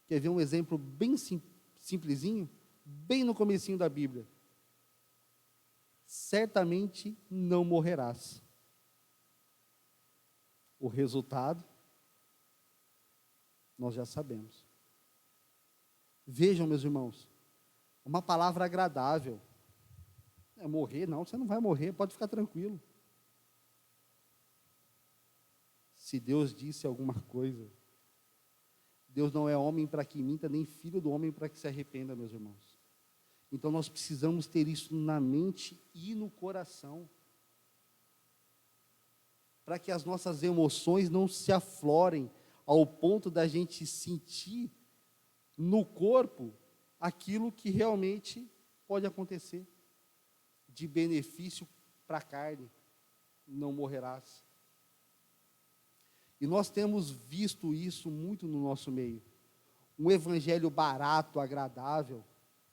S5: Quer ver um exemplo bem simplesinho? Bem no comecinho da Bíblia. Certamente não morrerás. O resultado, nós já sabemos. Vejam, meus irmãos, uma palavra agradável. É morrer? Não, você não vai morrer, pode ficar tranquilo. Se Deus disse alguma coisa, Deus não é homem para que minta, nem filho do homem para que se arrependa, meus irmãos. Então nós precisamos ter isso na mente e no coração, para que as nossas emoções não se aflorem ao ponto da gente sentir no corpo aquilo que realmente pode acontecer, de benefício para a carne: não morrerás. E nós temos visto isso muito no nosso meio. Um evangelho barato, agradável.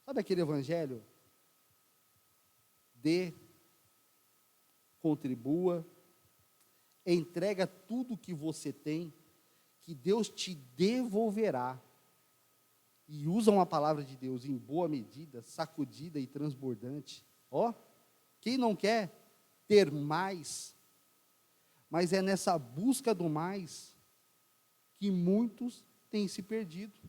S5: Sabe aquele evangelho? Dê, contribua, entrega tudo que você tem, que Deus te devolverá. E usa uma palavra de Deus em boa medida, sacudida e transbordante. Ó, quem não quer ter mais? Mas é nessa busca do mais que muitos têm se perdido.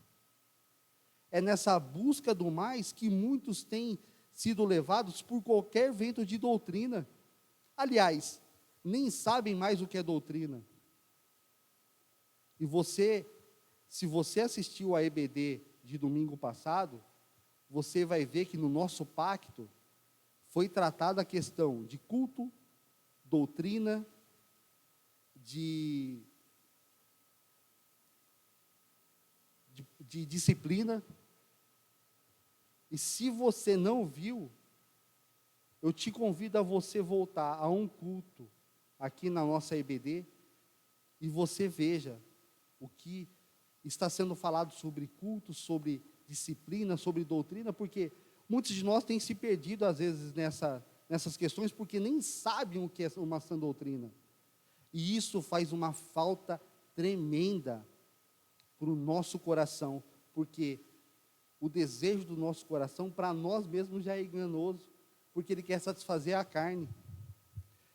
S5: É nessa busca do mais que muitos têm sido levados por qualquer vento de doutrina. Aliás, nem sabem mais o que é doutrina. E você, se você assistiu a EBD de domingo passado, você vai ver que no nosso pacto foi tratada a questão de culto, doutrina, de disciplina. E se você não viu, eu te convido a você voltar a um culto aqui na nossa EBD e você veja o que está sendo falado sobre culto, sobre disciplina, sobre doutrina, porque muitos de nós têm se perdido às vezes nessas questões porque nem sabem o que é uma sã doutrina. E isso faz uma falta tremenda para o nosso coração, porque o desejo do nosso coração para nós mesmos já é enganoso, porque ele quer satisfazer a carne.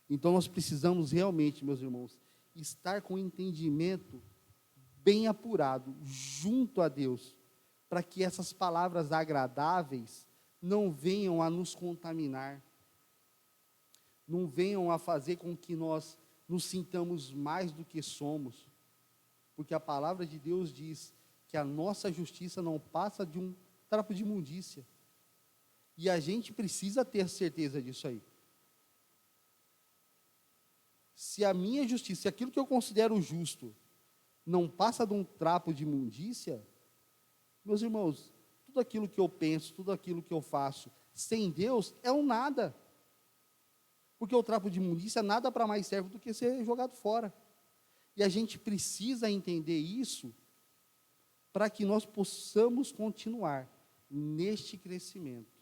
S5: Então nós precisamos realmente, meus irmãos, estar com o entendimento bem apurado, junto a Deus, para que essas palavras agradáveis não venham a nos contaminar, não venham a fazer com que nós nos sintamos mais do que somos, porque a palavra de Deus diz que a nossa justiça não passa de um trapo de imundícia, e a gente precisa ter certeza disso aí. Se a minha justiça, se aquilo que eu considero justo, não passa de um trapo de imundícia, meus irmãos, tudo aquilo que eu penso, tudo aquilo que eu faço, sem Deus, é um nada. Porque o trapo de imundícia nada para mais serve do que ser jogado fora. E a gente precisa entender isso para que nós possamos continuar neste crescimento,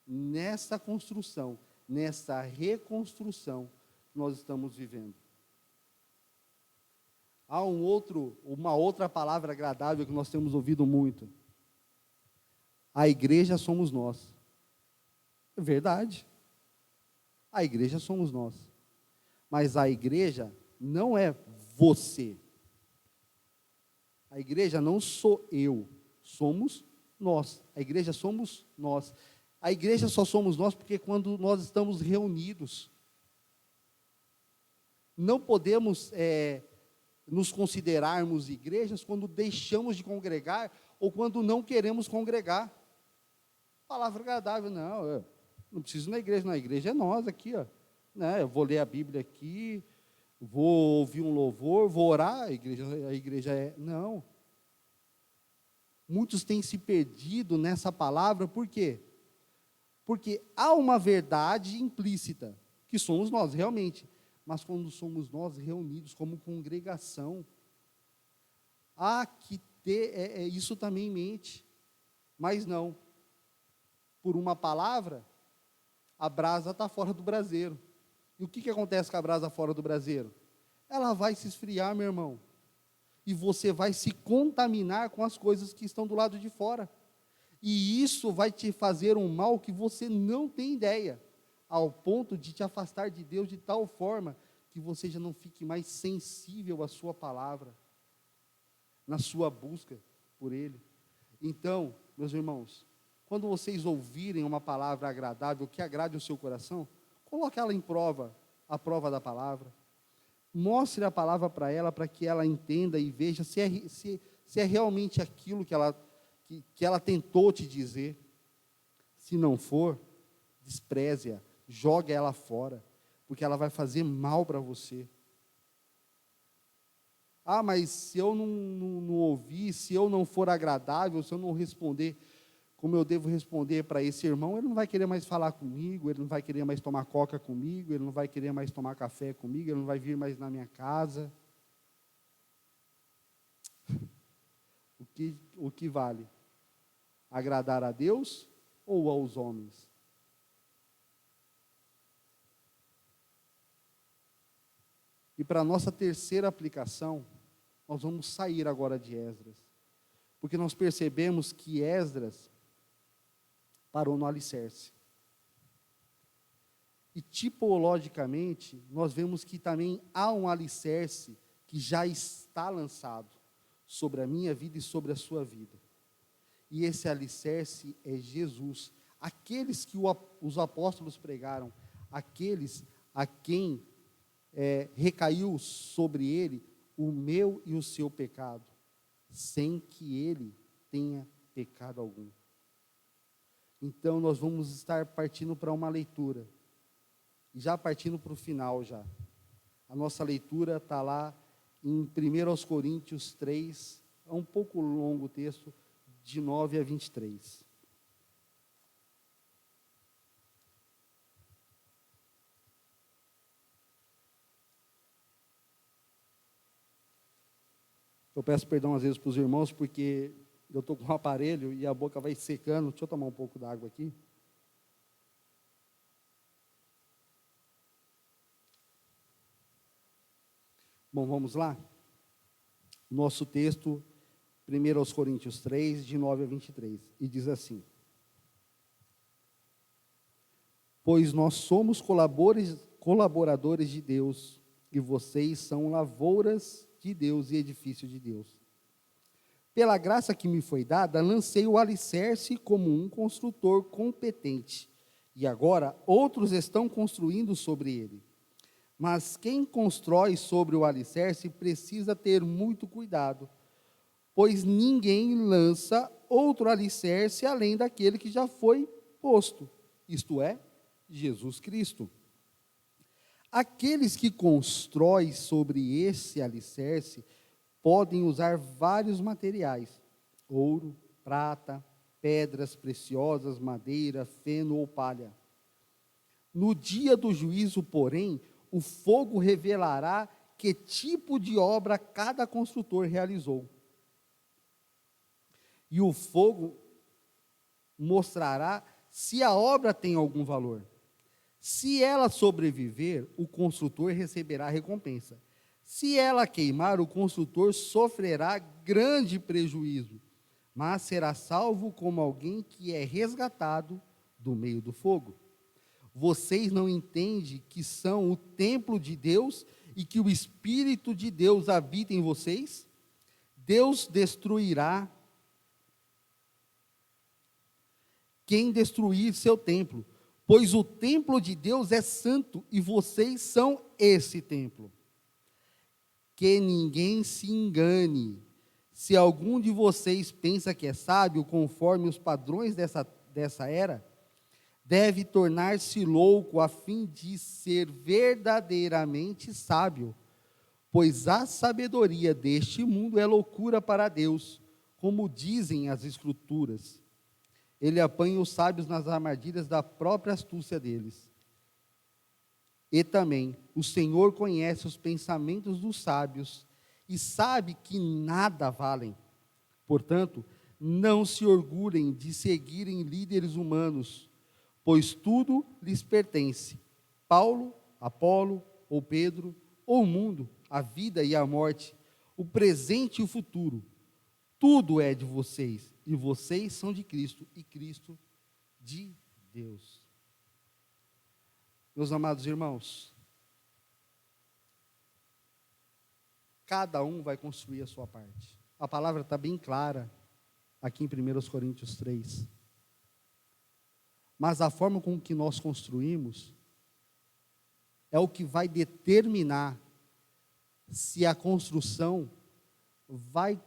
S5: nessa construção, nessa reconstrução que nós estamos vivendo. Há uma outra palavra agradável que nós temos ouvido muito. A igreja somos nós. É verdade. A igreja somos nós. Mas a igreja não é você. A igreja não sou eu. Somos nós. A igreja somos nós. A igreja só somos nós porque quando nós estamos reunidos. Não podemos nos considerarmos igrejas quando deixamos de congregar ou quando não queremos congregar. Palavra agradável, não, eu não preciso ir na igreja, não, a igreja é nós aqui, ó, né? Eu vou ler a Bíblia aqui, vou ouvir um louvor, vou orar, a igreja é, não. Muitos têm se perdido nessa palavra, por quê? Porque há uma verdade implícita, que somos nós, realmente, mas quando somos nós reunidos como congregação, há que ter isso também em mente, mas não. Por uma palavra, a brasa está fora do braseiro. E o que acontece com a brasa fora do braseiro? Ela vai se esfriar, meu irmão. E você vai se contaminar com as coisas que estão do lado de fora. E isso vai te fazer um mal que você não tem ideia, ao ponto de te afastar de Deus de tal forma que você já não fique mais sensível à sua palavra, na sua busca por Ele. Então, meus irmãos, quando vocês ouvirem uma palavra agradável, que agrade o seu coração, coloque ela em prova, a prova da palavra. Mostre a palavra para ela, para que ela entenda e veja se é realmente aquilo que ela tentou te dizer. Se não for, despreze-a, jogue ela fora, porque ela vai fazer mal para você. Ah, mas se eu não ouvir, se eu não for agradável, se eu não responder como eu devo responder para esse irmão, ele não vai querer mais falar comigo, ele não vai querer mais tomar coca comigo, ele não vai querer mais tomar café comigo, ele não vai vir mais na minha casa. O que vale? Agradar a Deus ou aos homens? E para a nossa terceira aplicação, nós vamos sair agora de Esdras, porque nós percebemos que Esdras parou no alicerce. E tipologicamente, nós vemos que também há um alicerce que já está lançado sobre a minha vida e sobre a sua vida. E esse alicerce é Jesus. Aqueles que os apóstolos pregaram, aqueles a quem recaiu sobre ele o meu e o seu pecado, sem que ele tenha pecado algum. Então, nós vamos estar partindo para uma leitura, já partindo para o final já. A nossa leitura está lá em 1 Coríntios 3, é um pouco longo o texto, de 9 a 23. Eu peço perdão às vezes para os irmãos, porque eu estou com um aparelho e a boca vai secando. Deixa eu tomar um pouco d'água aqui. Bom, vamos lá? Nosso texto, 1 Coríntios 3, de 9 a 23. E diz assim: Pois nós somos colaboradores de Deus, e vocês são lavouras de Deus e edifício de Deus. Pela graça que me foi dada, lancei o alicerce como um construtor competente, e agora outros estão construindo sobre ele. Mas quem constrói sobre o alicerce precisa ter muito cuidado, pois ninguém lança outro alicerce além daquele que já foi posto, isto é, Jesus Cristo. Aqueles que constroem sobre esse alicerce podem usar vários materiais: ouro, prata, pedras preciosas, madeira, feno ou palha. No dia do juízo, porém, o fogo revelará que tipo de obra cada construtor realizou. E o fogo mostrará se a obra tem algum valor. Se ela sobreviver, o construtor receberá recompensa. Se ela queimar, o construtor sofrerá grande prejuízo, mas será salvo como alguém que é resgatado do meio do fogo. Vocês não entendem que são o templo de Deus e que o Espírito de Deus habita em vocês? Deus destruirá quem destruir seu templo, pois o templo de Deus é santo e vocês são esse templo. Que ninguém se engane. Se algum de vocês pensa que é sábio conforme os padrões dessa era, deve tornar-se louco a fim de ser verdadeiramente sábio, pois a sabedoria deste mundo é loucura para Deus, como dizem as Escrituras. Ele apanha os sábios nas armadilhas da própria astúcia deles. E também o Senhor conhece os pensamentos dos sábios e sabe que nada valem. Portanto, não se orgulhem de seguirem líderes humanos, pois tudo lhes pertence. Paulo, Apolo, ou Pedro, ou o mundo, a vida e a morte, o presente e o futuro, tudo é de vocês, e vocês são de Cristo, e Cristo de Deus. Meus amados irmãos, cada um vai construir a sua parte. A palavra está bem clara aqui em 1 Coríntios 3. Mas a forma com que nós construímos é o que vai determinar se a construção vai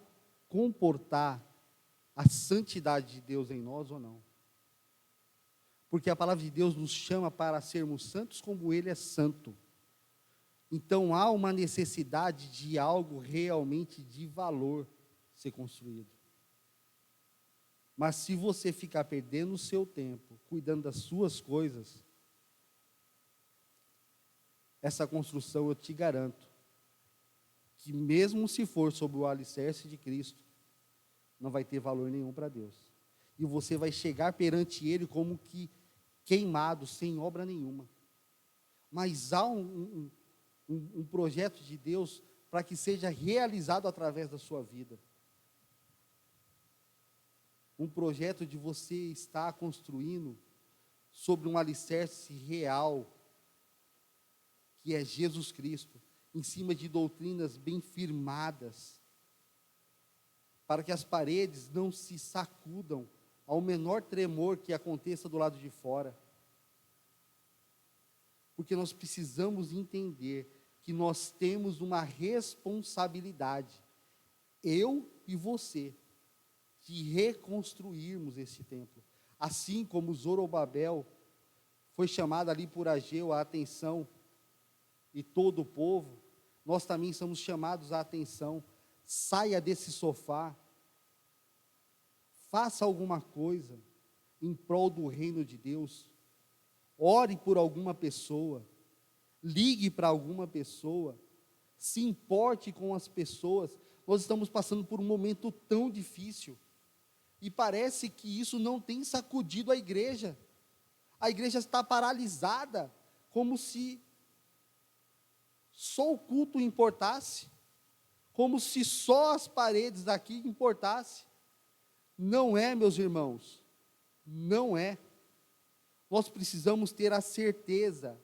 S5: comportar a santidade de Deus em nós ou não. Porque a palavra de Deus nos chama para sermos santos como Ele é santo. Então há uma necessidade de algo realmente de valor ser construído. Mas se você ficar perdendo o seu tempo, cuidando das suas coisas, essa construção eu te garanto, que mesmo se for sobre o alicerce de Cristo, não vai ter valor nenhum para Deus. E você vai chegar perante Ele como que queimado, sem obra nenhuma. Mas há um projeto de Deus para que seja realizado através da sua vida. Um projeto de você estar construindo sobre um alicerce real, que é Jesus Cristo, em cima de doutrinas bem firmadas, para que as paredes não se sacudam ao menor tremor que aconteça do lado de fora. Porque nós precisamos entender que nós temos uma responsabilidade, eu e você, de reconstruirmos esse templo. Assim como Zorobabel foi chamado ali por Ageu a atenção, e todo o povo, nós também somos chamados à atenção. Saia desse sofá, faça alguma coisa em prol do reino de Deus, ore por alguma pessoa, ligue para alguma pessoa, se importe com as pessoas. Nós estamos passando por um momento tão difícil, e parece que isso não tem sacudido a igreja está paralisada, como se só o culto importasse, como se só as paredes daqui importassem. Não é, meus irmãos, não é. Nós precisamos ter a certeza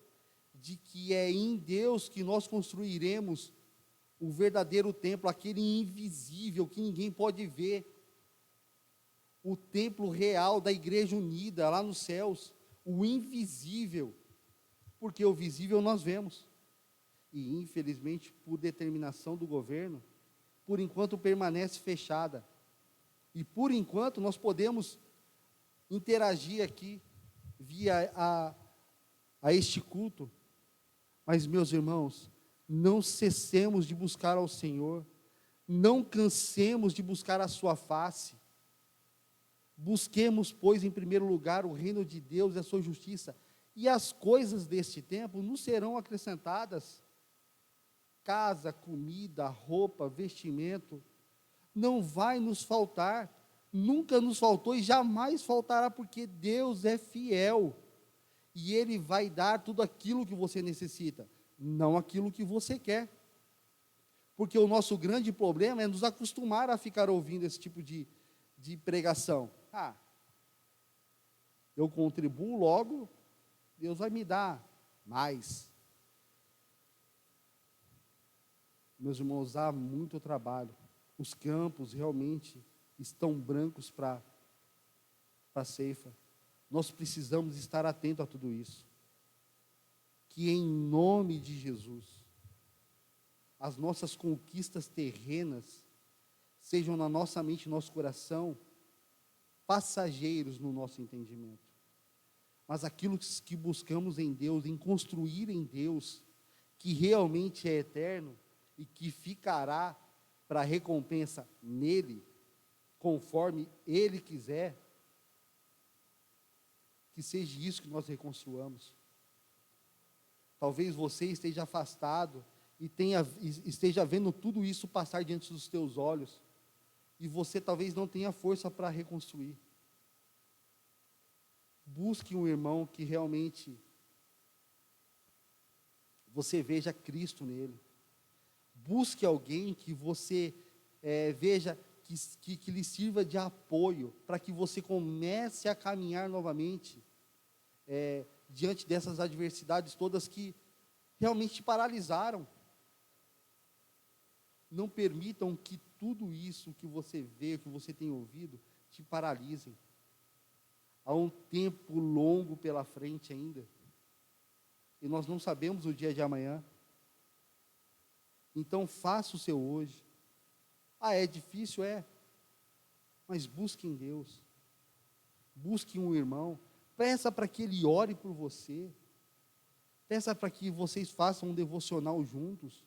S5: de que é em Deus que nós construiremos o verdadeiro templo, aquele invisível que ninguém pode ver, o templo real da igreja unida lá nos céus, o invisível, porque o visível nós vemos. E infelizmente, por determinação do governo, por enquanto permanece fechada. E por enquanto nós podemos interagir aqui via a este culto. Mas, meus irmãos, não cessemos de buscar ao Senhor, não cansemos de buscar a sua face. Busquemos, pois, em primeiro lugar o reino de Deus e a sua justiça, e as coisas deste tempo nos serão acrescentadas. Casa, comida, roupa, vestimento, não vai nos faltar, nunca nos faltou e jamais faltará, porque Deus é fiel, e Ele vai dar tudo aquilo que você necessita, não aquilo que você quer, porque o nosso grande problema é nos acostumar a ficar ouvindo esse tipo de pregação. Eu contribuo, logo Deus vai me dar mais. Meus irmãos, há muito trabalho. Os campos realmente estão brancos para a ceifa. Nós precisamos estar atentos a tudo isso. Que em nome de Jesus, as nossas conquistas terrenas sejam na nossa mente e nosso coração passageiros no nosso entendimento. Mas aquilo que buscamos em Deus, em construir em Deus, que realmente é eterno e que ficará para a recompensa nele, conforme Ele quiser, que seja isso que nós reconstruamos. Talvez você esteja afastado e esteja vendo tudo isso passar diante dos teus olhos, e você talvez não tenha força para reconstruir. Busque um irmão que realmente você veja Cristo nele. Busque alguém que você veja que lhe sirva de apoio, para que você comece a caminhar novamente diante dessas adversidades todas que realmente te paralisaram. Não permitam que tudo isso que você vê, que você tem ouvido, te paralisem. Há um tempo longo pela frente ainda, e nós não sabemos o dia de amanhã. Então faça o seu hoje. É difícil? Mas busque em Deus. Busque um irmão. Peça para que ele ore por você. Peça para que vocês façam um devocional juntos.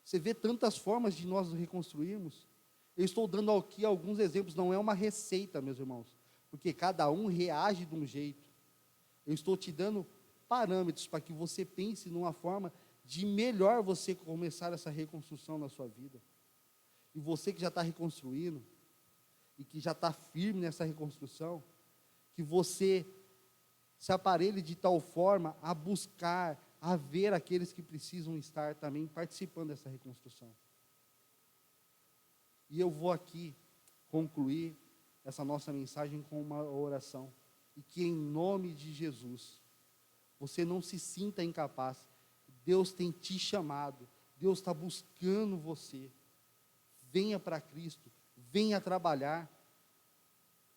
S5: Você vê tantas formas de nós nos reconstruirmos. Eu estou dando aqui alguns exemplos, não é uma receita, meus irmãos, porque cada um reage de um jeito. Eu estou te dando parâmetros para que você pense numa forma de melhor você começar essa reconstrução na sua vida. E você que já está reconstruindo, e que já está firme nessa reconstrução, que você se aparelhe de tal forma a buscar, a ver aqueles que precisam estar também participando dessa reconstrução. E eu vou aqui concluir essa nossa mensagem com uma oração, e que em nome de Jesus, você não se sinta incapaz. Deus tem te chamado, Deus está buscando você. Venha para Cristo, venha trabalhar,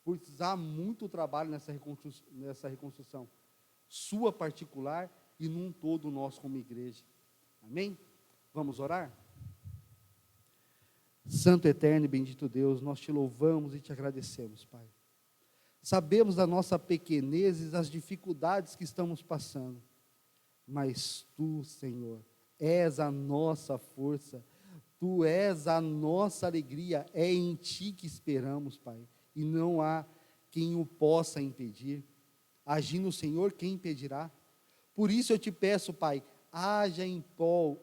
S5: pois há muito trabalho nessa reconstrução, sua particular e num todo nós como igreja. Amém? Vamos orar? Santo, eterno e bendito Deus, nós te louvamos e te agradecemos, Pai. Sabemos da nossa pequenez e das dificuldades que estamos passando, mas Tu, Senhor, és a nossa força, Tu és a nossa alegria, é em Ti que esperamos, Pai, e não há quem o possa impedir. Agindo o Senhor, quem impedirá? Por isso eu te peço, Pai, haja em prol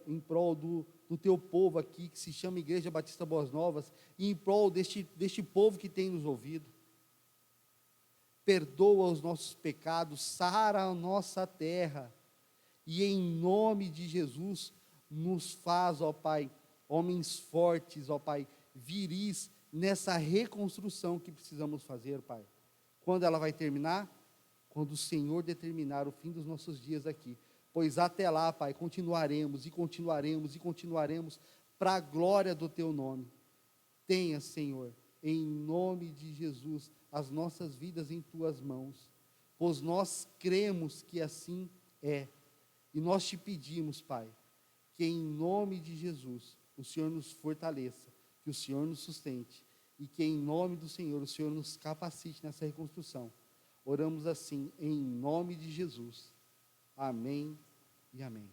S5: do Teu povo aqui, que se chama Igreja Batista Boas Novas, e em prol deste povo que tem nos ouvido. Perdoa os nossos pecados, sara a nossa terra, e em nome de Jesus, nos faz, ó Pai, homens fortes, ó Pai, viris nessa reconstrução que precisamos fazer, Pai. Quando ela vai terminar? Quando o Senhor determinar o fim dos nossos dias aqui. Pois até lá, Pai, continuaremos e continuaremos e continuaremos para a glória do Teu nome. Tenha, Senhor, em nome de Jesus, as nossas vidas em Tuas mãos, pois nós cremos que assim é. E nós te pedimos, Pai, que em nome de Jesus, o Senhor nos fortaleça, que o Senhor nos sustente, e que em nome do Senhor, o Senhor nos capacite nessa reconstrução. Oramos assim, em nome de Jesus. Amém e amém.